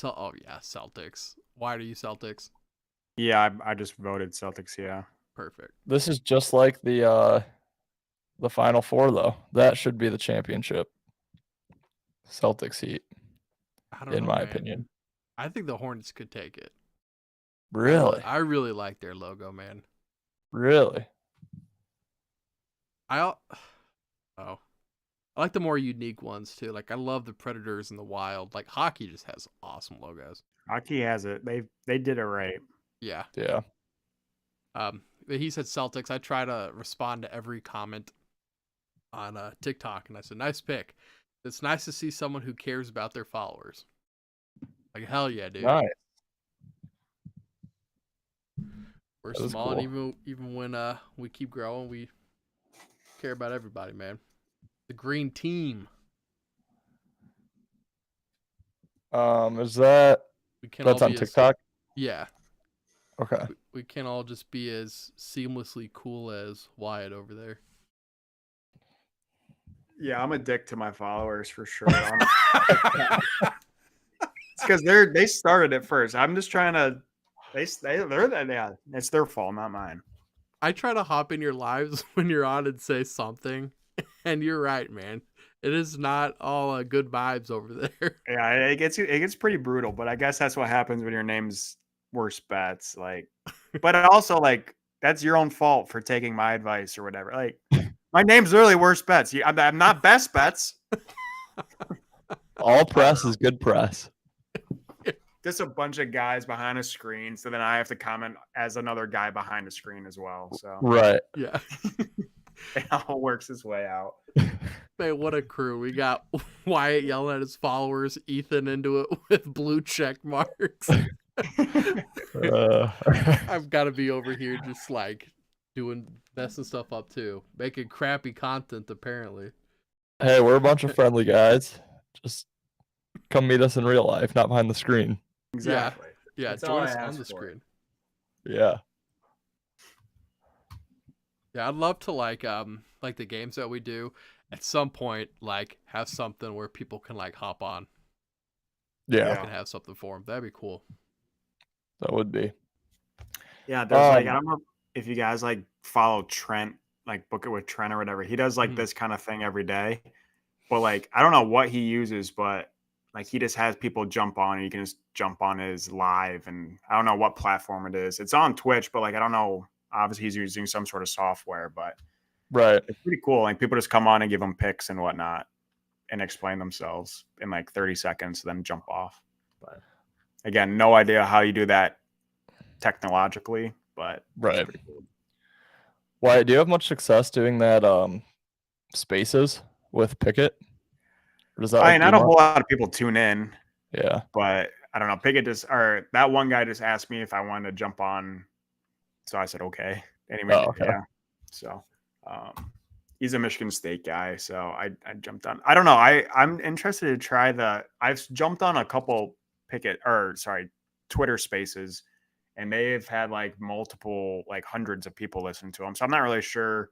oh yeah, Celtics. Why are you Celtics? Yeah, I just voted Celtics. Yeah, Perfect. This is just like the Final Four, though. That should be the championship. Celtics Heat, I don't in know, my man. opinion. I think the Hornets could take it. Really? I really like their logo, man. Really? I like the more unique ones too. Like I love the Predators and the Wild. Like hockey just has awesome logos. hockey has it. They did it right. Yeah. Yeah. But he said Celtics. I try to respond to every comment on TikTok, and I said, "Nice pick. It's nice to see someone who cares about their followers." Like hell yeah, dude. Nice. We're That is small, and cool. even when we keep growing, we care about everybody, man. The green team. Is that We can that's all on be TikTok? yeah. Okay. We can all just be as seamlessly cool as Wyatt over there. Yeah, I'm a dick to my followers for sure. It's because they started it first. I'm just trying to. Yeah, it's their fault, not mine. I try to hop in your lives when you're on and say something, and you're right, man. It is not all good vibes over there. Yeah, it gets pretty brutal, but I guess that's what happens when your name's worst bets. Like, but also like that's your own fault for taking my advice or whatever. Like, my name's literally worst bets. I'm not best bets. All press is good press. Just a bunch of guys behind a screen, so then I have to comment as another guy behind a screen as well. So Right. Yeah. it all works its way out. Man, what a crew. We got Wyatt yelling at his followers, Ethan into it with blue check marks. I've got to be over here just like doing messing stuff up too. Making crappy content, apparently. Hey, we're a bunch of friendly guys. Just come meet us in real life, not behind the screen. Exactly. Yeah, That's join all I us on ask the for. screen. Yeah. Yeah, I'd love to like the games that we do at some point like have something where people can like hop on. Yeah. I can have something for them. That'd be cool. That would be. Yeah, there's like I don't know if you guys like follow Trent, like Book It with Trent or whatever. He does like this kind of thing every day. But like I don't know what he uses, but like he just has people jump on, and you can just jump on his live, and I don't know what platform it is. It's on Twitch, but like I don't know. Obviously, he's using some sort of software, but Right. it's pretty cool. Like people just come on and give him picks and whatnot, and explain themselves in like 30 seconds, then jump off. But again, no idea how you do that technologically, but it's Right. pretty cool. Wyatt, do you have much success doing that spaces with Pickett? Or does that I like mean, do not a much? whole lot of people tune in, Yeah. but I don't know. Pickett just, or that one guy just asked me if I wanted to jump on. So I said, okay. Anyway, Oh, okay. yeah. So he's a Michigan State guy. So I jumped on. I don't know. I'm interested to try I've jumped on a couple Twitter spaces, and they've had like multiple, like hundreds of people listen to them. So I'm not really sure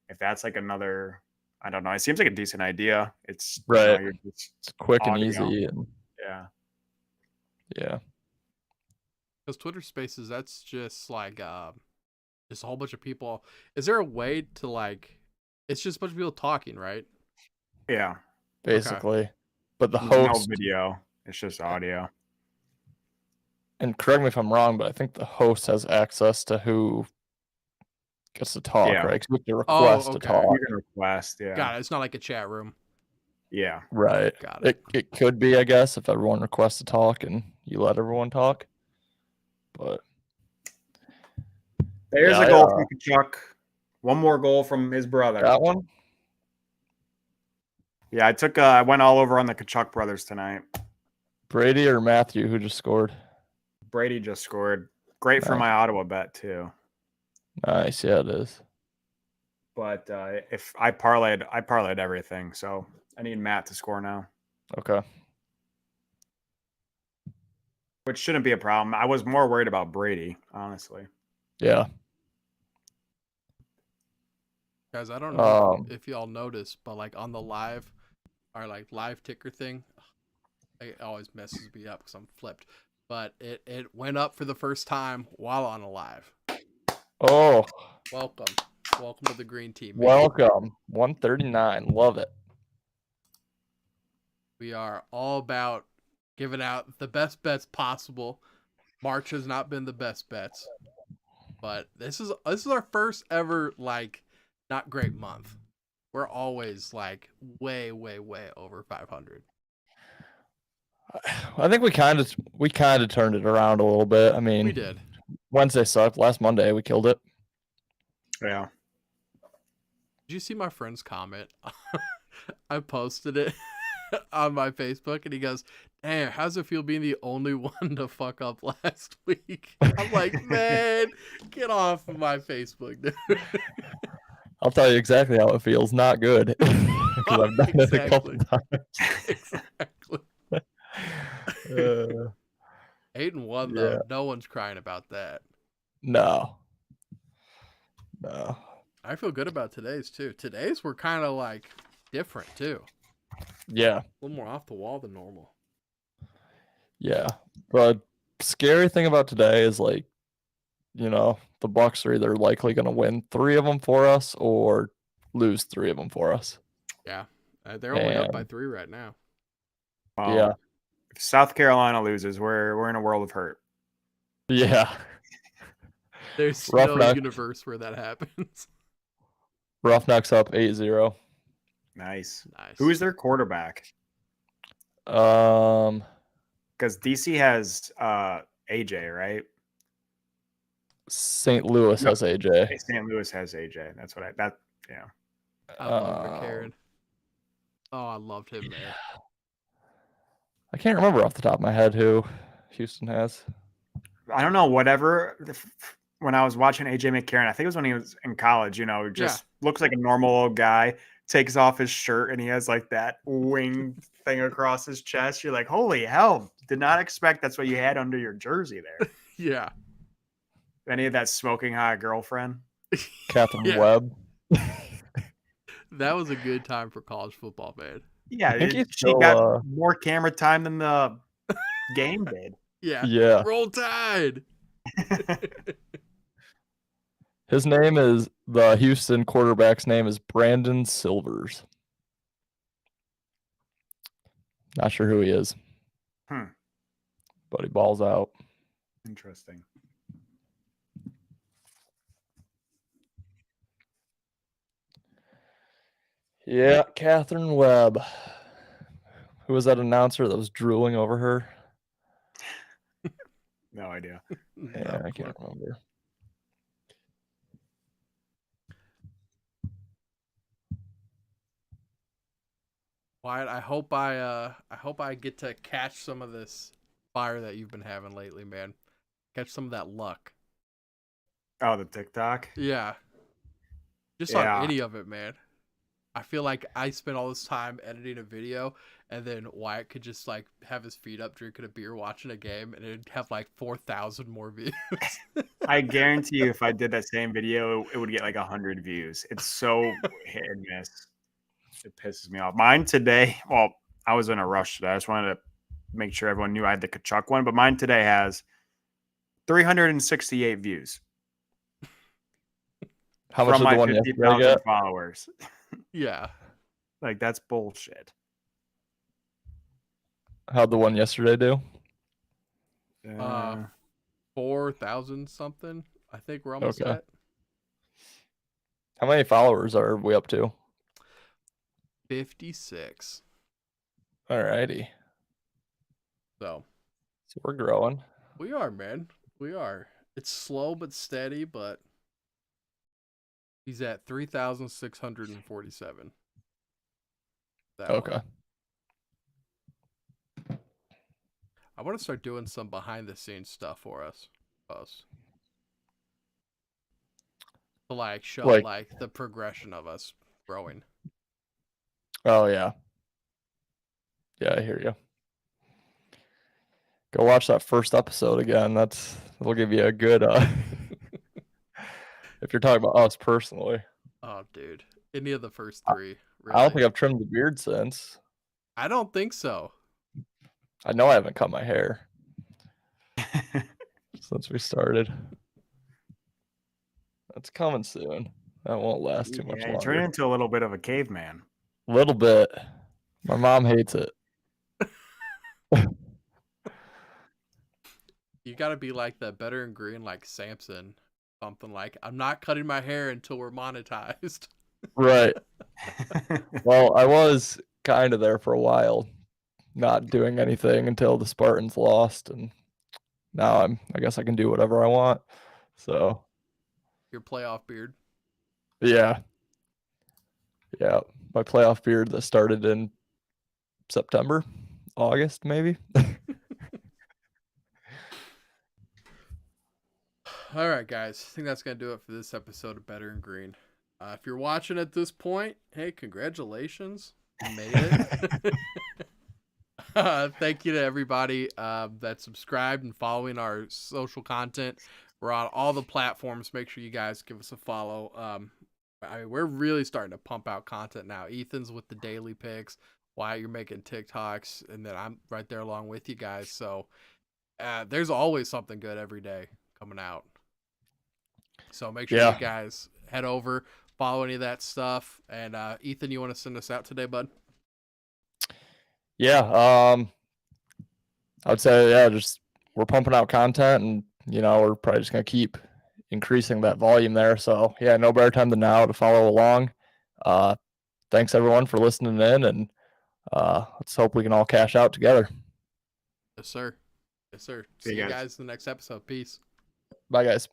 if that's like another, I don't know. It seems like a decent idea. It's Right. you're just It's quick and audio. easy. And Yeah. yeah. Because Twitter Spaces, that's just like just a whole bunch of people. Is there a way to like? It's just a bunch of people talking, right? Yeah. Basically. But the There's host, no video. It's just audio. and correct me if I'm wrong, but I think the host has access to who gets to talk, Yeah. right? 'Cause you have to request to okay. talk. You can request. Yeah. Got it. It's not like a chat room. Yeah. Right. Got it. It could be, I guess, if everyone requests to talk and you let everyone talk. But There's Yeah, a goal from Kachuk. One more goal from his brother. that one, Yeah, I went all over on the Kachuk brothers tonight. Brady or Matthew, who just scored? Brady just scored. Great for Nice. my Ottawa bet too. Nice, yeah, it is. But if I parlayed everything, so I need Matt to score now, Okay. which shouldn't be a problem. I was more worried about Brady, honestly. Yeah. Guys, I don't know if y'all noticed, but like on the live ticker thing, it always messes me up because I'm flipped. But it went up for the first time while on a live. Oh, Welcome to the green team. man. welcome. 139. Love it. We are all about giving out the best bets possible. March has not been the best bets, but this is our first ever like not great month. We're always like way over 500. I think we kind of turned it around a little bit. I mean, We did. Wednesday sucked. Last Monday we killed it. Yeah. Did you see my friend's comment? I posted it on my Facebook, and he goes, "Damn, how's it feel being the only one to fuck up last week?" I'm like, man, get off of my Facebook, dude. I'll tell you exactly how it feels. Not good. Because I've done it a couple Exactly. times. Exactly. 8-1 though. Yeah. No one's crying about that. No. I feel good about today's too. Today's were kind of like different too. Yeah. A little more off the wall than normal. Yeah. The scary thing about today is like, the Bucks are either likely going to win 3 of them for us or lose 3 of them for us. Yeah. They're only up by 3 right now. Yeah. If South Carolina loses, we're in a world of hurt. Yeah. There's Rough no Neck. universe where that happens. Roughnecks up 8-0. Nice. Nice. Who is their quarterback? Um, Because DC has AJ, right? St. Louis No. has AJ. St. Louis has AJ. That's what yeah. I love McCarron. Oh, I loved him, man. I can't remember off the top of my head who Houston has. I don't know, whatever. When I was watching AJ McCarron, I think it was when he was in college, just looks like a normal old guy, takes off his shirt, and he has like that wing thing across his chest. You're like, holy hell, did not expect that's what you had under your jersey there. Yeah. Any of that smoking hot girlfriend? Catherine Yeah. Webb. That was a good time for college football, man. Yeah, I think he's she still, got more camera time than the game did. Yeah. Yeah. Roll Tide. His name is, the Houston quarterback's name is Brandon Silvers. Not sure who he is, Hmm. but he balls out. Interesting. Yeah, Catherine Webb. Who was that announcer that was drooling over her? No idea. Yeah, I can't remember. Wyatt, I hope I get to catch some of this fire that you've been having lately, man. Catch some of that luck. Oh, the TikTok. Yeah. Just on Yeah. any of it, man. I feel like I spent all this time editing a video, and then Wyatt could just like have his feet up, drinking a beer, watching a game, and it'd have like 4,000 more views. I guarantee you, if I did that same video, it would get like 100 views. It's so hit and miss. It pisses me off. Mine today, well, I was in a rush today. I just wanted to make sure everyone knew I had the Kachuk one, but mine today has 368 views How much from did the my one yesterday 50,000 get? followers. Yeah. Like, that's bullshit. How'd the one yesterday do? 4,000 something. I think we're almost Okay. at. How many followers are we up to? 56. Alrighty. So we're growing. we are, man. We are. It's slow but steady, but he's at 3,647. Okay. I want to start doing some behind the scenes stuff for us. To like show like the progression of us growing. Oh yeah. Yeah, I hear you. Go watch that first episode again. It'll give you a good if you're talking about us personally. Oh, dude. Any of the first three, really. I don't think I've trimmed the beard since. I don't think so. I know I haven't cut my hair since we started. That's coming soon. That won't last too much longer. You turn into a little bit of a caveman. A little bit. My mom hates it. You got to be like the better and green, like Samson. Something like, I'm not cutting my hair until we're monetized. Right. Well, I was kind of there for a while, not doing anything until the Spartans lost, and now I guess I can do whatever I want. So your playoff beard. Yeah. Yeah. My playoff beard that started in September, August, maybe. All right, guys. I think that's going to do it for this episode of Better and Green. If you're watching at this point, hey, congratulations. You made it. Thank you to everybody that subscribed and following our social content. We're on all the platforms. Make sure you guys give us a follow. I mean, we're really starting to pump out content now. Ethan's with the daily picks. Wyatt, you're making TikToks, and then I'm right there along with you guys. So there's always something good every day coming out. So make sure you guys head over, follow any of that stuff. And Ethan, you want to send us out today, bud? Yeah. I would say, just we're pumping out content, and we're probably just gonna keep increasing that volume there. So no better time than now to follow along. Thanks everyone for listening in, and let's hope we can all cash out together. Yes, sir. Yes, sir. See you guys in the next episode. Peace. Bye, guys.